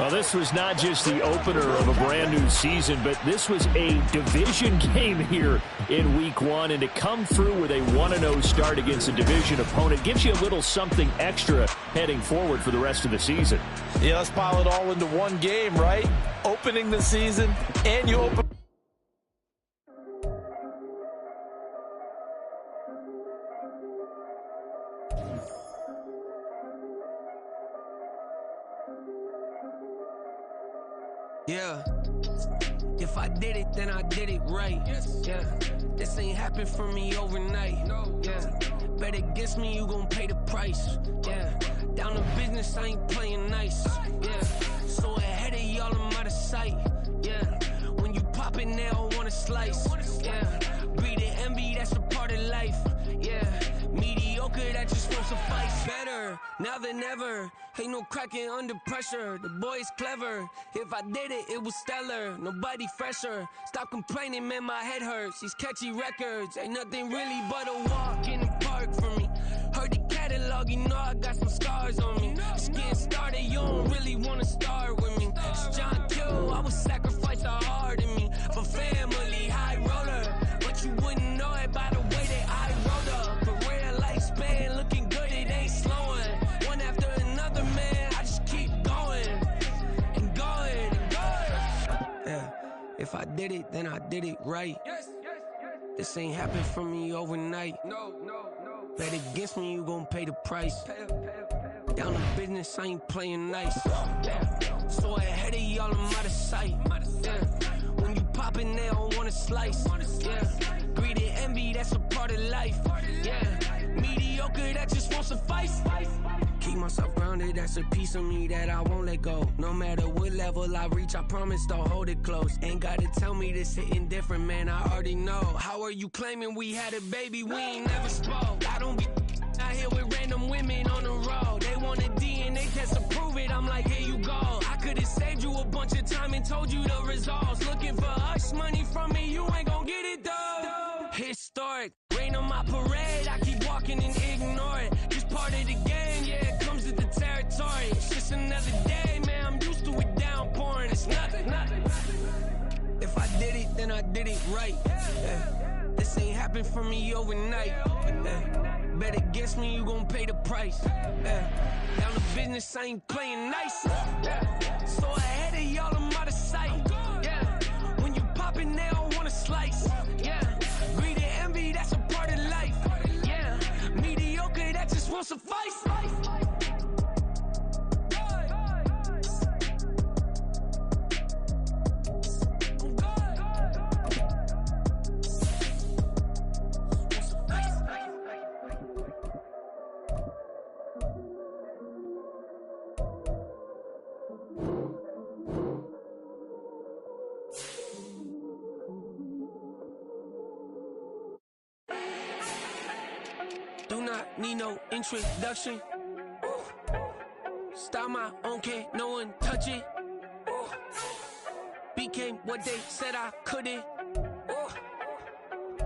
Well, this was not just the opener of a brand new season, but this was a division game here in week 1. And to come through with a 1-0 start against a division opponent gives you a little something extra heading forward for the rest of the season. Yeah, let's pile it all into one game, right? Opening the season, and you open. Yeah, if I did it, then I did it right. Yeah, this ain't happened for me overnight. Yeah, bet against me, you gon' pay the price. Yeah, down to business, I ain't playing nice. Yeah, so ahead of y'all, I'm out of sight. Yeah, when you pop it, they don't wanna slice. Yeah, breed and envy, that's a part of life. Yeah, mediocre, that just won't suffice. Better now than ever. Ain't no cracking under pressure. The boy's clever. If I did it, it was stellar. Nobody fresher. Stop complaining, man, my head hurts. These catchy records ain't nothing really but a walk in the park for me. Heard the catalog, you know I got some scars on me. Just getting started, you don't really wanna start with me. It's John Q, I would sacrifice the heart in me for family, high roller. But you wouldn't know it by the way that I rolled up. Career lifespan looking good, it ain't slowing. One after another, man, I just keep going and going and going. Yeah, if I did it, then I did it right. This ain't happened for me overnight. No. Bet against me, you gon' pay the price. Down to business, I ain't playing nice. Yeah, so ahead of y'all, I'm out of sight. Yeah, when you poppin', they don't wanna slice. Yeah, greed and envy, that's a part of life. Yeah, mediocre, that just won't suffice. Keep myself grounded, that's a piece of me that I won't let go. No matter what level I reach, I promise to hold it close. Ain't gotta tell me this hitting different, man, I already know. How are you claiming we had a baby, we ain't never spoke? I don't be out here with random women on the road. They want a DNA test to prove it, I'm like, here you go. I could've saved you a bunch of time and told you the results. Looking for hush money from me, just another day, man. I'm used to it downpouring. It's nothing. If I did it, then I did it right. This ain't happened for me overnight. Bet against me, you gon' pay the price. Down the business, I ain't playing nice. So ahead of y'all, I'm out of sight. When you poppin', they don't wanna slice. Greed and envy, that's a part of life. Mediocre, that just won't suffice. Do not need no introduction. Style my own, can't no one touch it. Became what they said I couldn't.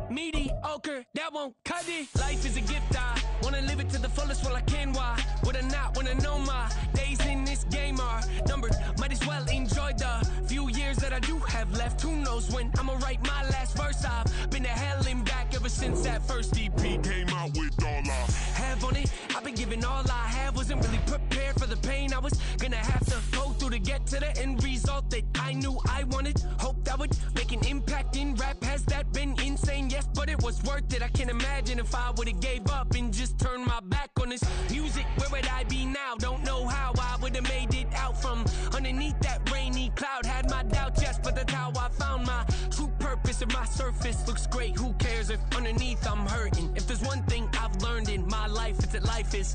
Mediocre, that won't cut it. Life is a gift, I wanna live it to the fullest while I can. Why would I not wanna know my days in this game are numbered? Might as well enjoy the few years that I do have left. Who knows when I'ma write my last verse? I've been to hell and back ever since that first EP came out with all I have on it. I've been giving all I have, wasn't really prepared for the pain I was gonna have to go through to get to the end result that I knew I wanted. Hoped that would make an impact in rap. Has that been insane? Yes, but it was worth it. I can't imagine if I would've gave up and just turned my back on this music. Where would I be now? Don't know how I would've made it out from underneath that rainy cloud. Had my doubts, yes, but that's how I found my true purpose. If my surface looks great, who cares if underneath I'm hurting? If there's one thing I've learned in my life, it's that life is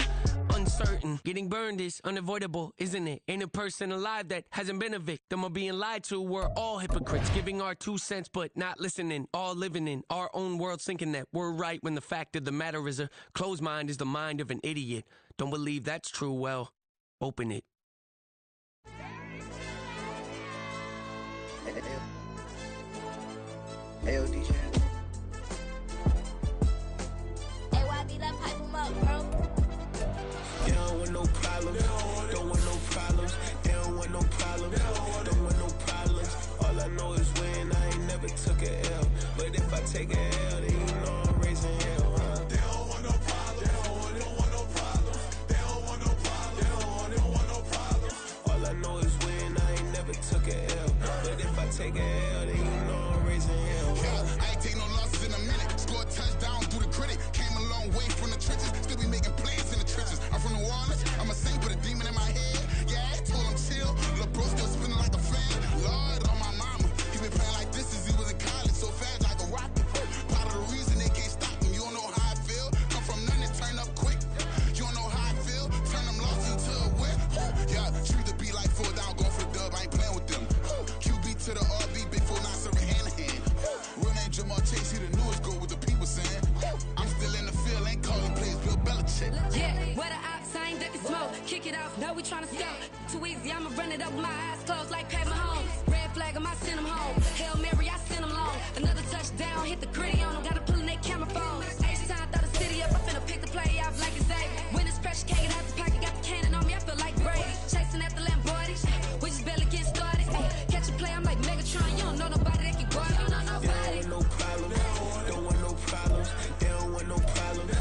uncertain. Getting burned is unavoidable, isn't it? Ain't a person alive that hasn't been a victim of being lied to. We're all hypocrites, giving our 2 cents but not listening. All living in our own world, thinking that we're right when the fact of the matter is a closed mind is the mind of an idiot. Don't believe that's true? Well, open it. Ayo, DJ. AYB, let pipe him up, bro. They don't want no problems. Don't want no problems. They don't want no problems. Don't want no problems. All I know is when I ain't never took a L. But if I take a L, then you know I'm raising hell, huh? They don't want no problems. They don't want no problems. They don't want no problems. They don't want no problems. All I know is when I ain't never took a L. But if I take a L, then you know I'm raising hell, huh? Yeah, I ain't take no losses in a minute. Scored a touchdown through the critic. Came a long way from the trenches. Still be making plays in the trenches. I'm from New Orleans. I'm a saint with a demon in my head. Yeah, I told him chill. Lil' bro still spinning like a fan. Lord on my mama. He been playing like this since he was in college. So fast like a rocket. Part of the reason they can't stop him. You don't know how I feel. Come from nothing, turn up quick. You don't know how I feel. Turn them losses into a whip. Yeah, treat the beat like 4 down. Going for the dub. I ain't playing with them. QB to the RB. Big 4-9 serving hand to hand. Real name Jamal Chase. He the newest goal with the people saying. I'm still in the field. Ain't calling plays. Bill Belichick. Yeah, where the ops, I ain't ducking smoke. Kick it off, now we tryna scout. Too easy, I'ma run it up with my eyes closed like Pat Mahomes. Red flag, I send him home. Hail Mary, I send him long. Another touchdown, hit the gritty on him. Gotta pull in their camera phones. H-time, throw the city up. I finna pick the play off like it's Xavier. When it's pressure, can't get out the pocket. Got the cannon on me, I feel like Brady. Chasing after Lamborghini. We just barely get started. Catch a play, I'm like Megatron. You don't know nobody that can guard. You don't know nobody. They don't want no problems. Don't want no problems. They don't want no problems.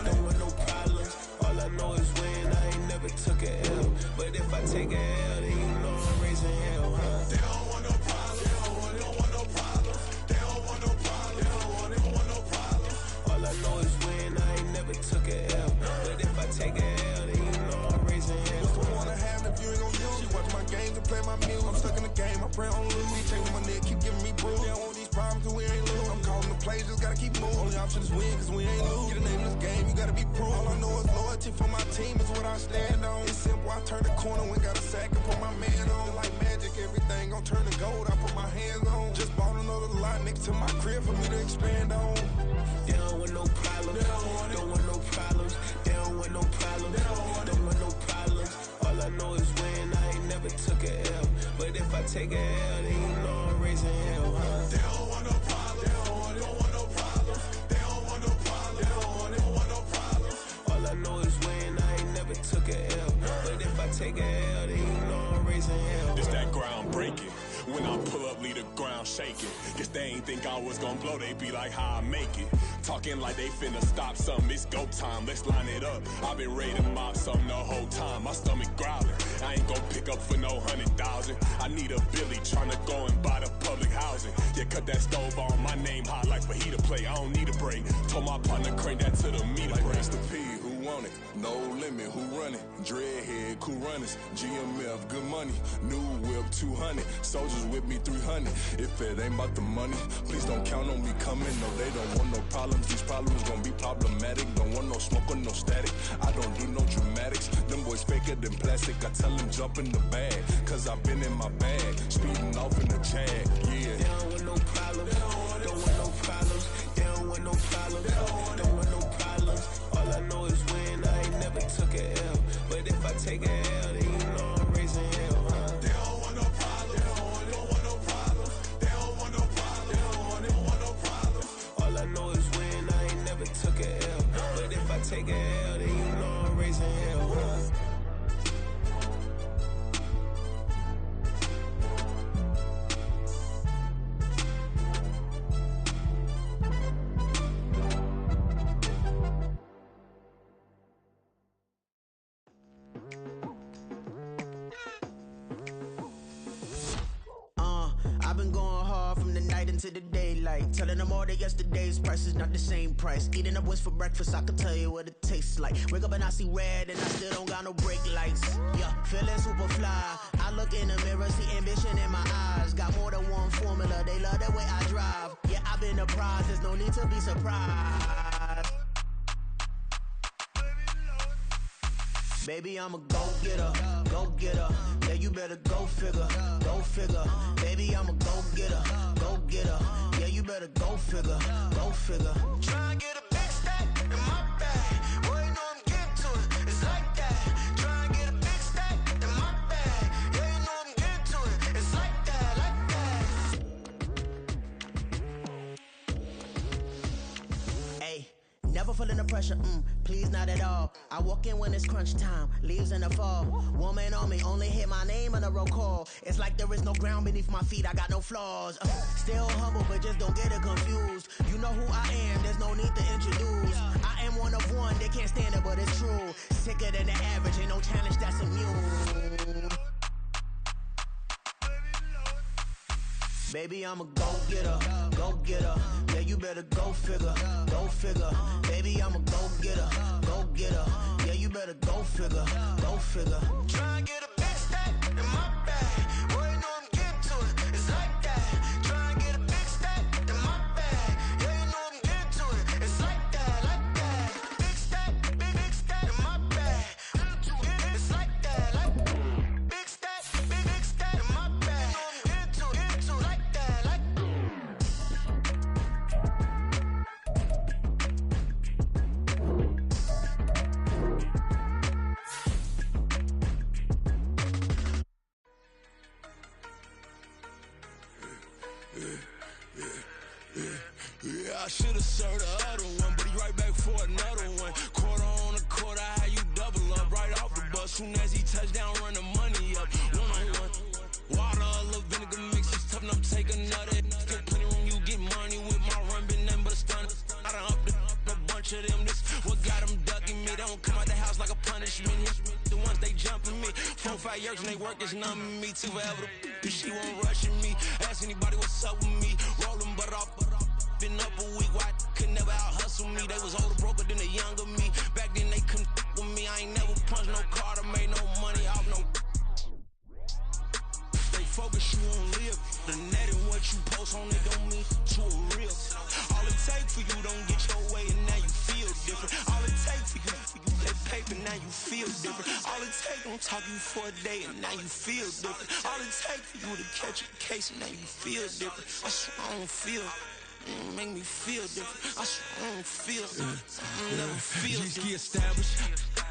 Don't want no problems. All I know is when I ain't never took a L. But if I take a L, then you know I'm raising hell, huh? They don't want no problems. They don't want no problems. They don't want no problems. They don't want no problems. All I know is when I ain't never took a L. But if I take a L, then you know I'm raising hell. What's the one I have if you ain't gon' use? She watch my games and play my music. I'm stuck in the game, I pray on lose. Chain on my neck, keep giving me bruise. They don't want these problems cause we ain't lose. I'm calling the plays, just gotta keep moving. Only option is win cause we ain't lose. Get a name in this game, you gotta be proved. All I know is loyalty for my team is what I stand on. It's simple, I turn the corner when got a sack and put my man on. Like magic, everything gon' turn to gold, I put my hands on. Just bought another lot next to my crib for me to expand on. They don't want no problems. Don't want no problems. They don't want no problems. Don't want no problems. All I know is when I ain't never took a L. But if I take a L, then you know I'm raising hell, huh? They don't want no problems. They don't want no problems. They don't want no problems. They don't want no problems. All I know is when I ain't never took a L. But if I take a L, then raising hell. This that ground breaking. When I pull up, leave the ground shaking. Guess they ain't think I was gonna blow, they be like, how I make it. Talking like they finna stop something, it's go time, let's line it up. I've been ready to mop something the whole time, my stomach growling. I ain't gon' pick up for no 100,000. I need a Billy tryna go and buy the public housing. Yeah, cut that stove on, my name hot like fajita play, I don't need a break. Told my partner crank that to the meter like break. Mr. P, who want it? No limit, who run it? Dreadhead, cool runners, GMF, good money. New whip, 200, soldiers with me, 300. If it ain't about the money, please don't count on me coming. No, they don't want no problems. These problems gon' be problematic. Don't want no smoke or no static. I don't do no dramatics. Them boys faker than plastic. I tell them jump in the bag, cause I've been in my bag, speeding off in the Jag. Yeah. They don't want no problems. Don't want no problems. They don't want no problems. Don't want no problems. All I know is win. I ain't never took a L, but if I take a L, then you know I'm raising hell. They don't want no problems. They don't want no problems. They don't want no problems. They don't want no problems. All I know is win. I ain't never took a L, but if I take a L, then you know I'm raising hell. I've been going hard from the night into the daylight, telling them all that yesterday's price is not the same price. Eating up wings for breakfast, I can tell you what it tastes like. Wake up and I see red and I still don't got no brake lights. Yeah, feeling super fly. I look in the mirror, see ambition in my eyes. Got more than one formula, they love the way I drive. Yeah, I've been a prize, there's no need to be surprised. Baby, I'm a go-getter, go-getter. Yeah, you better go figure, go figure. Baby, I'm a go-getter, go-getter. Yeah, you better go figure, go figure. Try and get a big stack in my bag. Boy, you know I'm getting to it, it's like that. Try and get a big stack in my bag. Yeah, you know I'm getting to it, it's like that, like that. Hey. Never feeling the pressure, please not at all. I walk in when it's crunch time, leaves in the fall. Woman on me, only hit my name on a roll call. It's like there is no ground beneath my feet, I got no flaws. Still humble, but just don't get it confused. You know who I am, there's no need to introduce. I am one of one, they can't stand it, but it's true. Sicker than the average, ain't no challenge that's immune. Baby, I'm a go-getter, go-getter. Yeah, you better go figure, go figure. Baby, I'm a go-getter, go-getter. Yeah, you better go figure, go figure. Try and get a big stack in my bag. Boy, you know I'm getting to it, it's like that. Try and get a big stack in my bag. Yeah, you know I'm getting to it, it's like that, like that. Big stack in my bag. It's like that, like that. Big stack in my bag. You know I'm getting to it, like that, like that. Yeah, I should've served the other one, but he right back for another one. Quarter on a quarter, how you double up right off the bus. Soon as he touch down, run the money up. One-on-one. Water, a little vinegar mix, it's tough enough, take another. Still plenty room, you get money with my run, been nothing but a stun. I done up a bunch of them, this what got them ducking me. They don't come out the house like a punishment. The ones they jumping me. 4-5 years and they work is numbing me. Too forever, she won't rushing me. Ask anybody what's up with me. Rolling butt off. Been up a week, why could never out hustle me? They was older, broker than the younger me. Back then they couldn't with me. I ain't never punched no card or made no money off no. They focus you on live. The net and what you post on it don't mean to a real. All it take for you don't get your way and now you feel different. All it take for you that paper, now you feel different. All it take don't talk you for a day and now you feel different. All it take for you to catch a case and now you feel different. I swear I don't feel. Make me feel different. I swear I don't feel different. Never feel different. Established.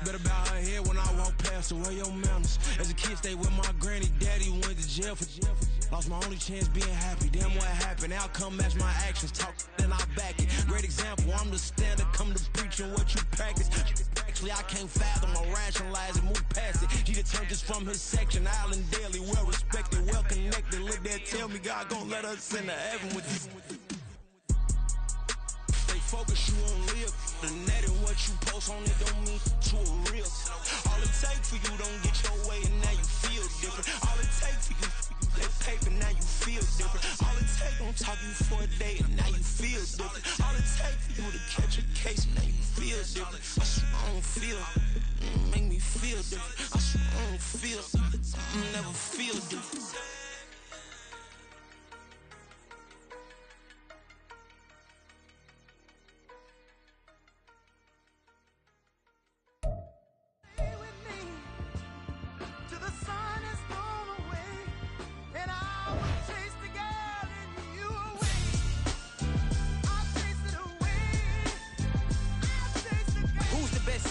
Better bow her head when I walk past her. Where your manners? As a kid, stayed with my granny. Daddy went to jail for lost my only chance being happy. Damn, what happened? Outcome match my actions. Talk, then I back it. Great example. I'm the standard. Come to preaching what you practice. Honestly, I can't fathom or rationalize it, move past it. He turned this from his section, Island Daily, well respected, well connected. Look there, tell me God gon' let us into heaven with this. They focus, you won't live. The net and what you post on it don't mean to a real. All it takes for you don't get your way and now you feel different. All it takes for you that paper, now you feel different. All it takes don't talk you for a day and now you feel different. All it takes for you to catch a case and now you feel different. I swear I don't feel, make me feel different. I swear I don't feel, never feel different.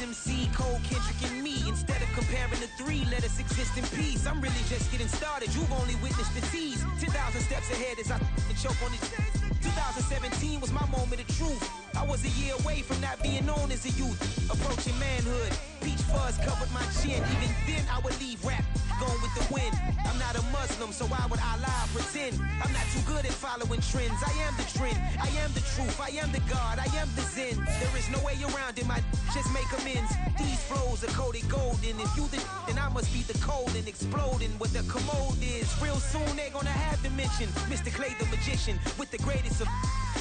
MC, Cole, Kendrick, and me. Instead of comparing the three, let us exist in peace. I'm really just getting started. You've only witnessed the tease. 10,000 steps ahead as I choke on it. 2017 was my moment of truth. I was a year away from not being known as a youth. Approaching manhood. Peach fuzz covered my chin. Even then, I would leave rap going with the wind. I'm not a Muslim, so why would I lie, pretend? I'm not too good at following trends. I am the trend. I am the truth. I am the God. I am the Zen. There is no way around it. Just make amends. These flows are coated golden. If you then I must be the cold and exploding. What the commode is. Real soon they're gonna have to mention Mr. Clay the magician with the greatest of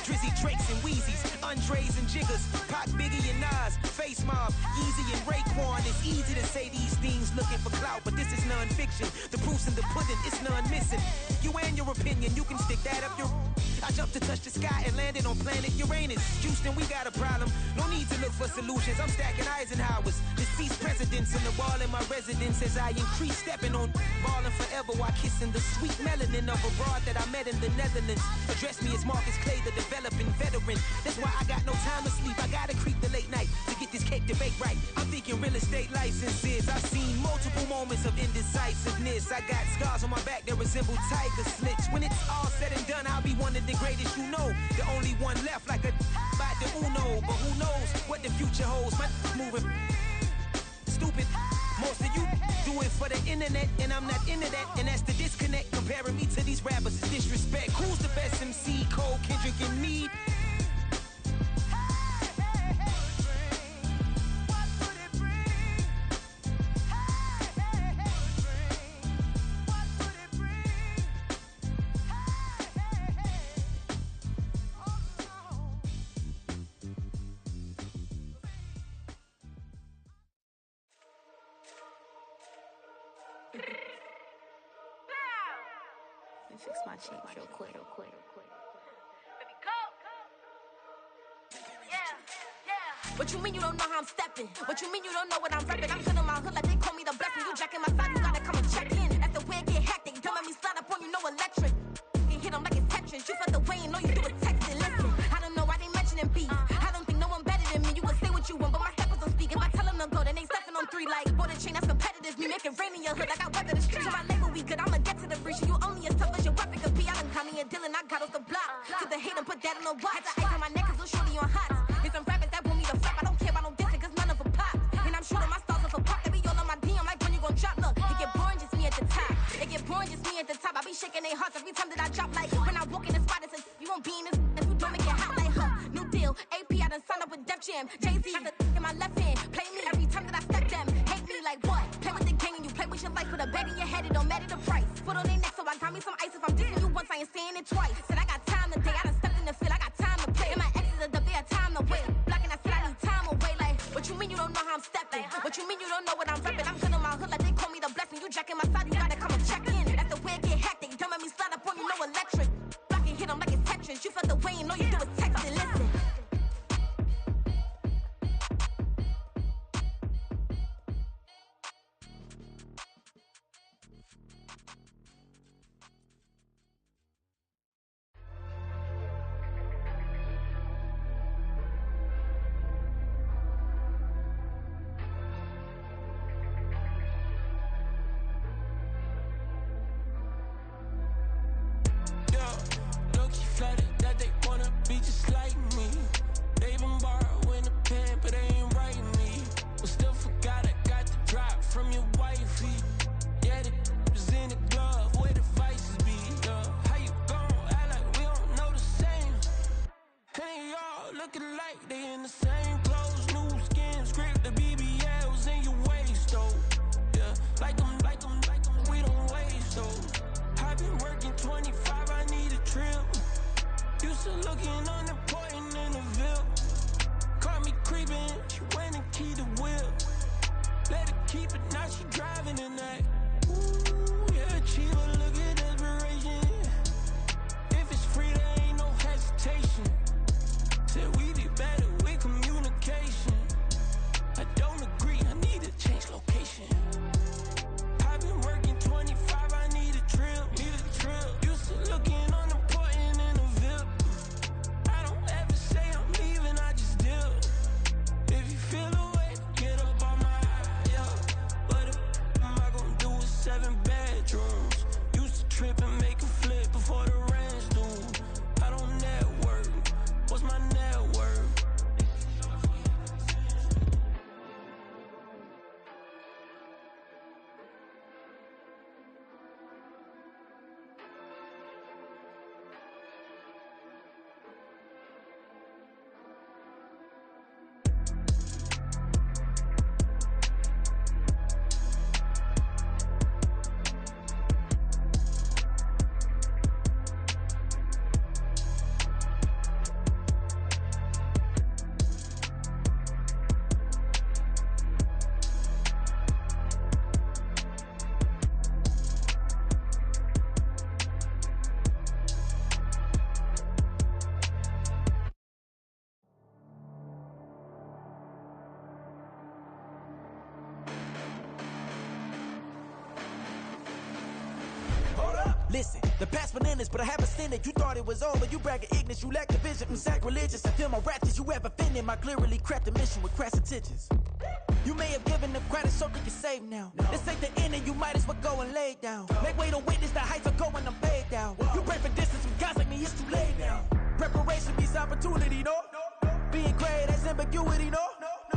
Drizzy, Drakes, and Wheezies, Andres and Jiggers, Pac, Biggie, and Nas, Face Mob, Yeezy, and Raekwon. It's easy to say these things looking for clout, but this is non-fiction. The proof's in the pudding, it's none missing. You and your opinion, you can stick that up your... I jumped to touch the sky and landed on planet Uranus. Houston, we got a problem. No need to look for solutions. I'm stacking Eisenhowers. Deceased presidents in the wall in my residence as I increase stepping on balling forever while kissing the sweet melanin of a broad that I met in the Netherlands. Address me as Marcus Clay, the developing veteran. That's why I got no time to sleep. I gotta creep the late night to get this cake debate right. I'm thinking real estate licenses. I've seen multiple moments of indecisiveness. I got scars on my back that resemble tiger slits. When it's all said and done, I'll be one of the greatest you know. The only one left like a by the Uno. But who knows what the future holds? My moving stupid. Most of you do it for the internet, and I'm not into that. And that's the disconnect. Comparing me to these rappers is disrespect. Who's the best MC? Cole, Kendrick, and me? Fix my change real quick. What you mean you don't know how I'm stepping? What you mean you don't know what I'm repping? I'm feeling my hood like they call me the blessing. You jacking my side, you gotta come and check in. That's the way it get hectic. Don't let me slide up on you, no electric. You hit them like it's Tetris. You felt the way and all you do is text it. Listen, I don't know why they mentioning beef. I don't think no one better than me. You can say what you want, but my steppers don't speak. If I tell them to go, then they stepping on 3 like border chain. That's competitive. Me make it rain in your hood like I weather the streets. So my label we good. I'ma get to the breach. You only as tough as your weapon could be. I done Connie and Dylan. I got off the block. To the hate and put that on the watch. Had the ice on my neck 'cause it's shorty on hot. Here's some rappers that want me to flop. I don't care about no dissing 'cause none of them pop. And I'm shooting my stars off a pop. They be all on my DM like when you gon' drop. Look, it get boring just me at the top. It get boring just me at the top. I be shaking their hearts every time that I drop. Like when I walk in the spot, it says you won't be in this. If you don't make it hot like her. New deal. AP, I done signed up with Def Jam. Jay-Z got the in my left hand. Play me every time that I step them. Hate me like what? Play with the gang and you play with your life. Put a bag in your head, it don't matter the price. Foot on their neck, so I got me some ice. If I'm dissing you once, I ain't saying it twice. Said I got time today. I done stepped in the field. I got time to play. And my exes are up there, time to wait. Blocking, I said I need time away. Like, what you mean you don't know how I'm stepping? What you mean you don't know what I'm repping? I'm good on my hood like they call me the blessing. You jacking my side, you gotta come and check in. That's the way it get hectic. Don't let me slide up on you, no electric. Blocking, hit them like it's Tetris. You felt the way and all you do is text it. Listen. That they wanna be just like looking unimportant in the Ville. Caught me creeping, she went and keyed the wheel. Let her keep it, now she driving tonight. Ooh, yeah, achiever, look at desperation. If it's free, there ain't no hesitation. Said we be better with communication. I don't agree, I need to change location. I've been working 25, I need a trill, Used to looking unimportant in the Ville. I don't ever say I'm leaving, I just deal. If you feel away, get up on my yeah. What am I gonna do with 7 bedrooms? Used to trip and make a flip before the rent's due. I don't network, what's my net worth? Listen, the past bananas, but I haven't seen it. You thought it was over, you bragging ignorance, you lack the vision, sacrilegious. I feel my ratchets, you have offended my clearly crafted mission with crass intentions. You may have given them credit so they can save now. This ain't the end and you might as well go and lay down. Make way to witness the heights are going, I'm paid down. You pray for distance with guys like me, it's too late now. Preparation means opportunity, no? Being great has ambiguity, no?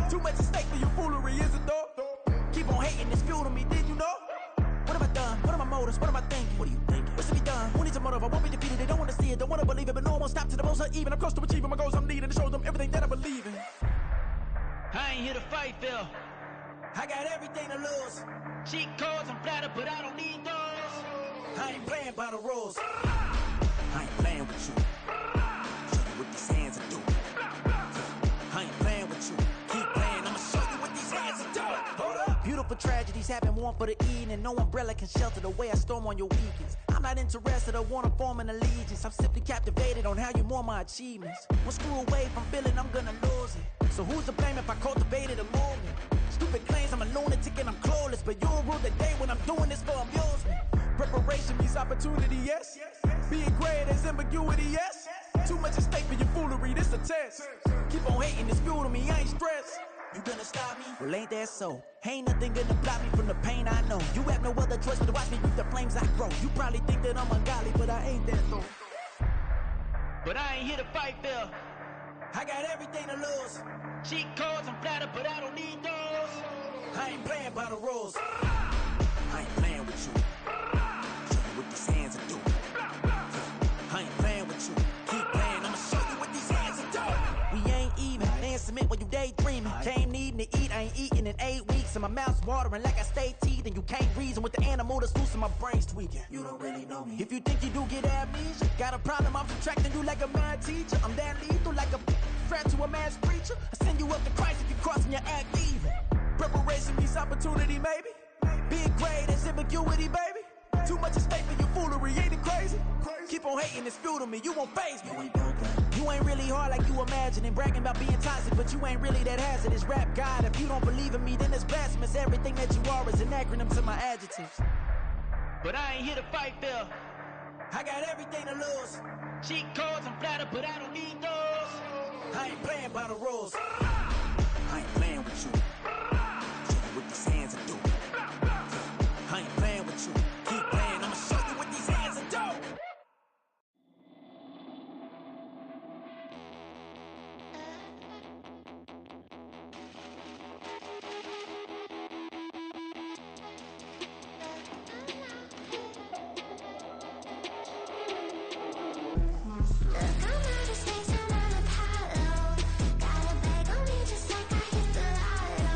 Too much at stake for your foolery, is it though? Keep on hating, it's fuel to me, did you know? What have I done? What are my motives? What am I thinking? What are you thinking? What's to be done? Who needs a motive? I won't be defeated. They don't want to see it, don't want to believe it, but no one won't stop to the most uneven. I'm close to achieving my goals. I'm needing to show them everything that I believe in. I ain't here to fight, Phil. I got everything to lose. Cheat codes, I'm flattered, but I don't need those. I ain't playing by the rules. I ain't playing with you. Show you what these hands are doing. I ain't playing with you. Keep playing, I'ma show you what these hands are doing. Hold up. Beautiful tragedies happen, one for the eating, and no umbrella can shelter the way I storm on your weekends. I'm not interested or wanna form an allegiance. I'm simply captivated on how you mourn my achievements. One screw away from feeling I'm gonna lose it. So who's to blame if I cultivated a movement? Stupid claims I'm a lunatic and I'm clueless, but you'll rule the day when I'm doing this for amusement. Preparation means opportunity, yes. Being great is ambiguity, yes. Too much at stake for your foolery, this a test. Keep on hating, it's fuel to me, I ain't stressed. You gonna stop me? Well, ain't that so? Ain't nothing gonna block me from the pain I know. You have no other choice but to watch me with the flames I grow. You probably think that I'm ungodly, but I ain't that though. But I ain't here to fight, Phil. I got everything to lose. Cheat codes, I'm flattered, but I don't need those. I ain't playing by the rules. I ain't playing with you. Show you what these hands are doing. I ain't playing with you. Keep playing, I'ma show you what these hands are doing. We ain't even. They submit when you daydreaming. Came needing to eat, I ain't eating in 8 weeks. And my mouth's watering like I stay teeth. And you can't reason with the animal that's loose and my brain's tweaking. You don't really know me. If you think you do get amnesia, got a problem, I'm subtracting you like a mad teacher. I'm that lethal like a threat to a mass preacher. I send you up to Christ if you crossing your act evil. Preparation means opportunity, maybe. Being great is ambiguity, baby. Too much at stake for your foolery, ain't it crazy? Keep on hating, it's fuel to me, you won't faze me. You ain't really hard like you imagining. Bragging about being toxic, but you ain't really that hazardous. Rap God, if you don't believe in me, then it's blasphemous. Everything that you are is an acronym to my adjectives. But I ain't here to fight, Phil. I got everything to lose. Cheat codes, I'm flattered, but I don't need those. I ain't playing by the rules. I ain't playing with you. Show you what these hands are doing. I ain't playing with you. Keep playing, I'ma show you what these hands are doing. Got a bag on me just like I hit the lotto.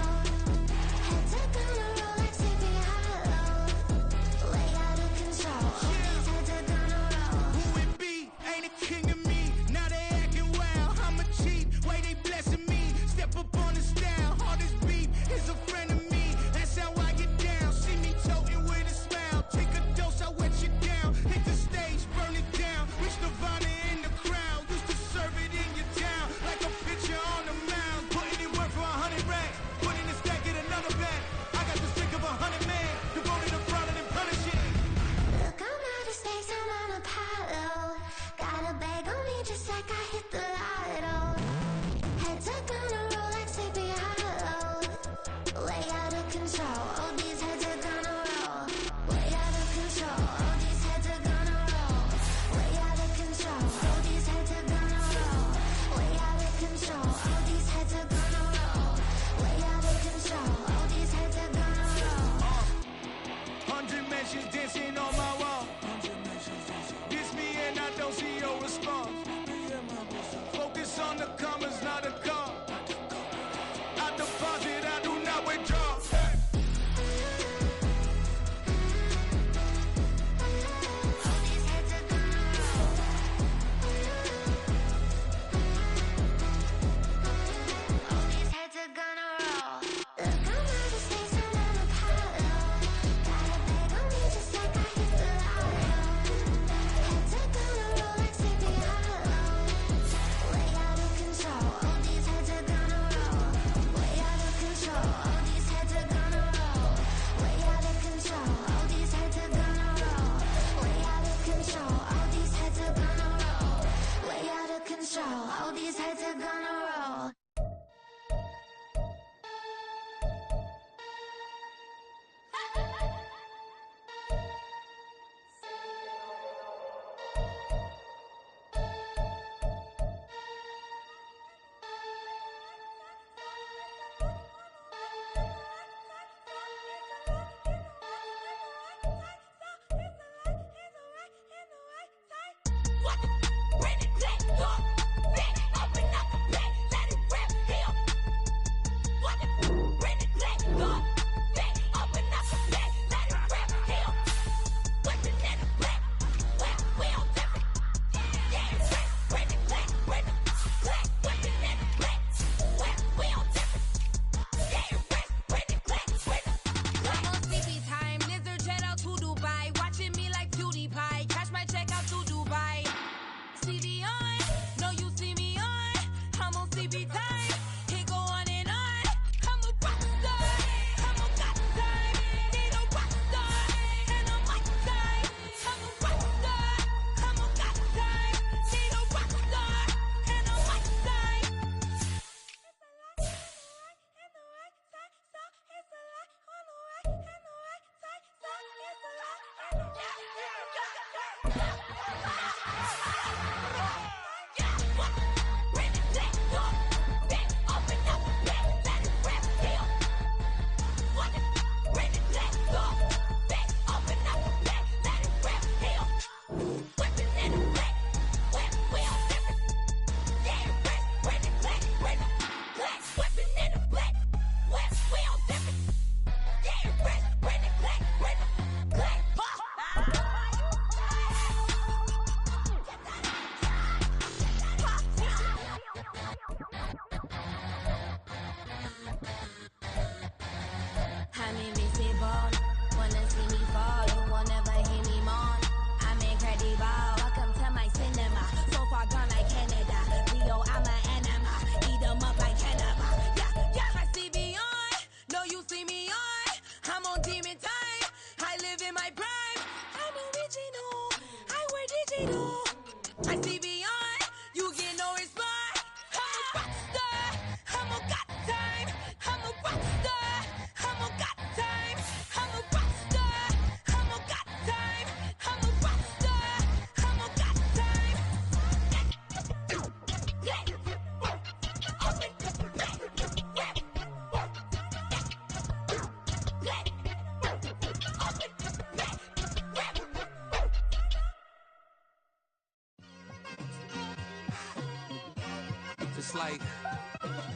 it's like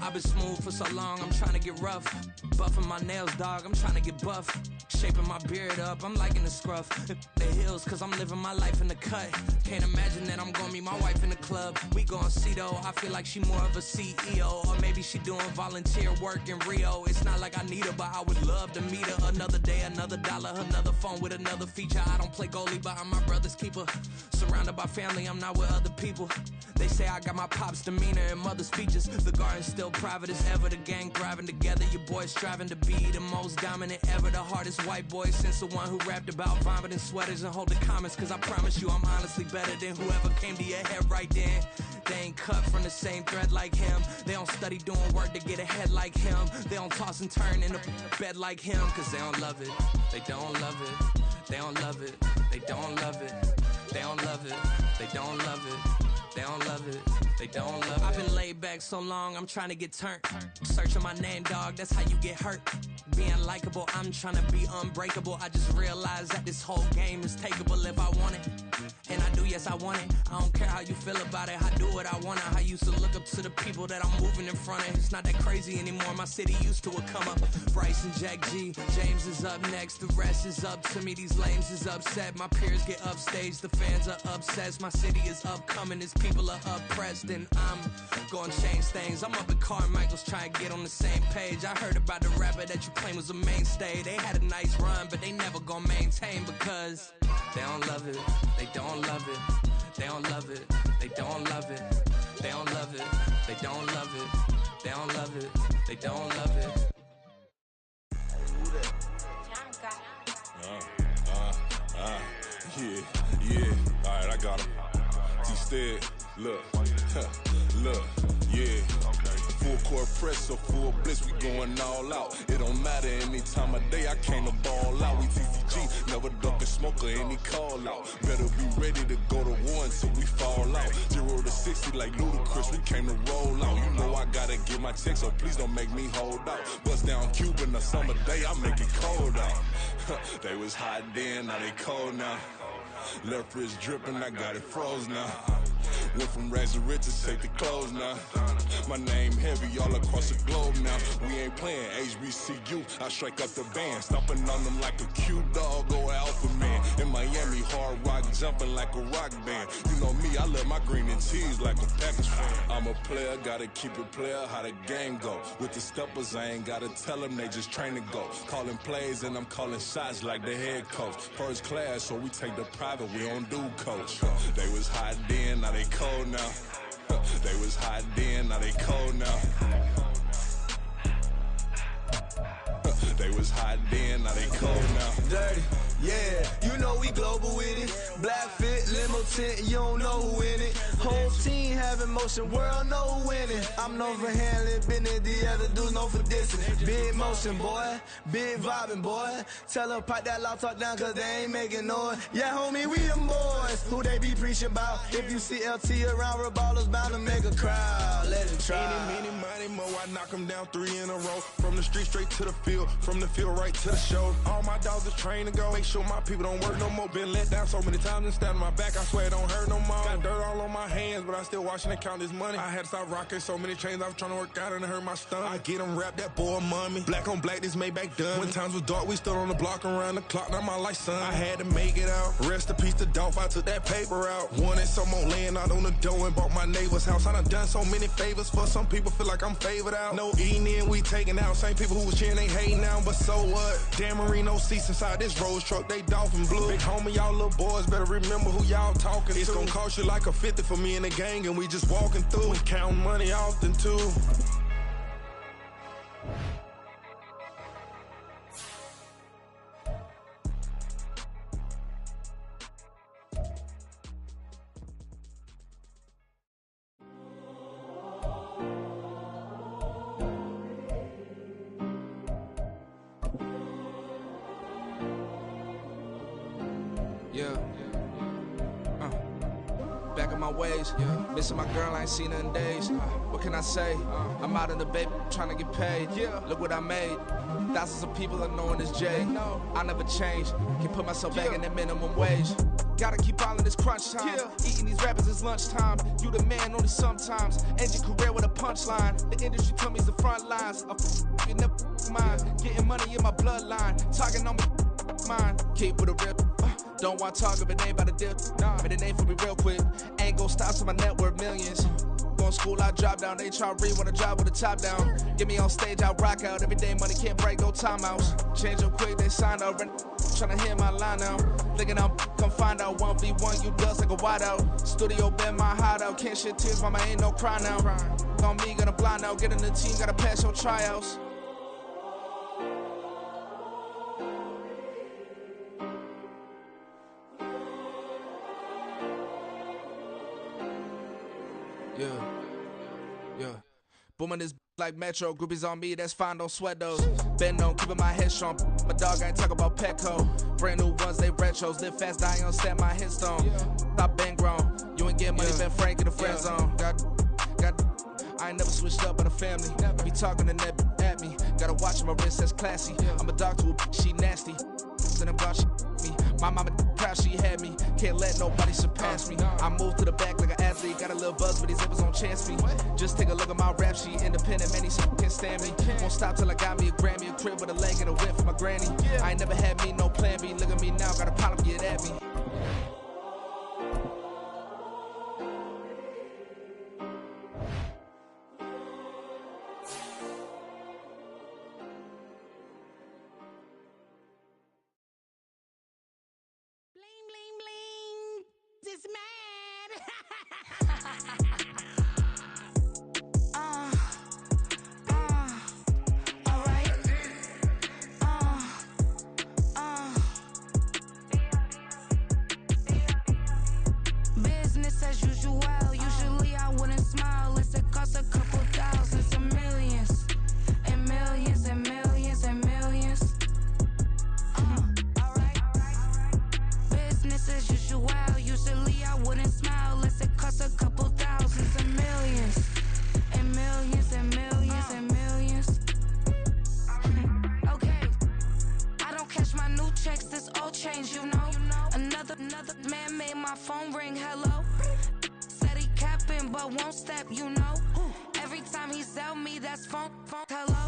I've been smooth for so long, I'm trying to get rough. Buffing my nails, dog, I'm trying to get buff. Shaping my beard up, I'm liking the scruff. The hills, cause I'm living my life in the cut. Can't imagine that I'm gonna meet my wife in the club. We gon' see though, I feel like she more of a CEO. Or maybe she doing volunteer work in Rio. It's not like I need her, but I would love to meet her. Another day, another dollar, another phone with another feature. I don't play goalie, but I'm my brother's keeper. Surrounded by family, I'm not with other people. They say I got my pop's demeanor and mother's features. The garden's still private as ever, the gang thriving together. Your boys striving to be the most dominant ever. The hardest white boy since the one who rapped about vomiting sweaters and holding comments. Cause I promise you I'm honestly better than whoever came to your head right then. They ain't cut from the same thread like him. They don't study doing work to get ahead like him. They don't toss and turn in the bed like him. Cause they don't love it, they don't love it. They don't love it, they don't love it. They don't love it, they don't love it. They don't love it, they don't love it. I've been laid back so long, I'm trying to get turned. Searching my name, dog, that's how you get hurt. Being likable, I'm trying to be unbreakable. I just realized that this whole game is takeable if I want it. And I do, yes, I want it. I don't care how you feel about it, I do what I want it. I used to look up to the people that I'm moving in front of. It's not that crazy anymore, my city used to a come up. Bryce and Jack G, James is up next. The rest is up to me, these lames is upset. My peers get upstaged, the fans are obsessed. My city is upcoming, its people are oppressed. And I'm gonna change things. I'm up at Carmichael's trying to get on the same page. I heard about the rapper that you claim was a mainstay. They had a nice run, but they never gonna maintain because they don't love it, they don't love it, they don't love it, they don't love it, they don't love it, they don't love it, they don't love it, they don't love it. Yeah, alright, I got him. T-Stead, look, look, yeah. Full court press, so full blitz, we going all out. It don't matter any time of day, I came to ball out. We TCG, never duck a smoker, any call out. Better be ready to go to war until we fall out. 0 to 60 like Ludacris, we came to roll out. You know I gotta get my check, so please don't make me hold out. Bust down Cuban a summer day, I make it cold out. They was hot then, now they cold now. Left wrist dripping, I got it froze now. Went from rags to riches, take the clothes now. My name heavy all across the globe now. We ain't playing HBCU, I strike up the band. Stomping on them like a cute dog or alpha man. In Miami, hard rock jumping like a rock band. You know me, I love my green and cheese like a Packers fan. I'm a player, gotta keep it player, how the game go. With the steppers, I ain't gotta tell them, they just train to go. Calling plays and I'm calling shots like the head coach. First class, so we take the private, we don't do coach. They was hot then, now they cold now. They was hot then, now they cold now. They was hot then, now they cold now. Dirty, yeah, you know we global with it. Black fit, limo tint, you don't know who in it. Whole team having motion, world know who winning. I'm known for handling business, the other dudes known for dissing. Big motion, boy, big vibing, boy. Tell them pipe that loud talk down, cause they ain't making noise. Yeah, homie, we them boys, who they be preaching about. If you see LT around, Reballers bound to make a crowd. Let it try. Many, mo, I knock them down 3 in a row. From the street straight to the field, from the field right to the show. All my dogs are trained to go. Make sure my people don't work no more. Been let down so many times and stand on my back, I swear it don't hurt no more. Got dirt all on my hands, but I still watching and count this money. I had to stop rocking so many chains, I was trying to work out and it hurt my stomach. I get them wrapped, that boy mommy. Black on black, this Maybach done. When times was dark, we stood on the block around the clock, now my life son. I had to make it out. Rest in peace to Dolph, I took that paper out. Wanted some more land out on the dough and bought my neighbor's house. I done so many favors for some people, feel like I'm favored out. No eating in, we taking out. Same people who was cheering, they hating now, but so what? Dan Marino seats inside this Rolls truck, they Dolphin blue. Big homie, y'all little boys better remember who y'all talking to. It's gonna cost you like a 50 for me and the gang, and we just walking through. We counting money often too. Back in my ways, missing my girl, I ain't seen her in days. What can I say? I'm out in the baby, trying to get paid. Look what I made. Thousands of people are knowing this Jay. I never change. Can put myself back in that minimum wage. Gotta keep ballin' this crunch time. Eating these rappers is lunchtime. You the man only sometimes. End your career with a punchline. The industry told me it's the front lines. You never mine. Getting money in my bloodline. Talking on me mine. Keep with a rip. Don't want to talk if it ain't about a dip. But it ain't for me real quick. Ain't gon' stop till my net worth millions. Going school, I drop down. They try to read when I drop with the top down. Get me on stage, I rock out. Every day money can't break, go timeouts. Change up quick, they sign up. Tryna hear my line now. Thinking I'm come find out 1v1, you dust like a wideout. Studio been my hideout. Can't shed tears, mama, ain't no cry now. On me, gonna blind out. Get in the team, gotta pass your tryouts. Yeah. Booming this like Metro. Groupies on me, that's fine, don't sweat those. Bend on, keeping my head strong. My dog ain't talk about Petco. Brand new ones, they retros. Live fast, die on set my headstone. Stop been grown. You ain't get money, been Frank in the friend zone. Got. I ain't never switched up on the family. Be talking to that at me. Gotta watch my wrist, that's classy. I'm a dog to a she nasty. And I'm gone, she me. My mama proud she had me. Can't let nobody surpass me. I moved to the back like an athlete. Got a little buzz, but these zippers don't chance me. Just take a look at my rap sheet. Independent, man, these can't stand me. Won't stop till I got me a Grammy, a crib with a leg and a whip for my granny. I ain't never had me no plan B. Look at me now, got a problem, get at me. It's mad. Alright. Business as usual. Usually I wouldn't smile unless it costs a couple thousands and millions. And millions and millions and millions. Business as usual. Usually I wouldn't smile unless it costs a couple thousands and millions. And millions and millions and millions. Okay. I don't catch my new checks, this old change, you know. Another man made my phone ring, hello. Said he capping but won't step, you know. Every time he sell me, that's phone, hello.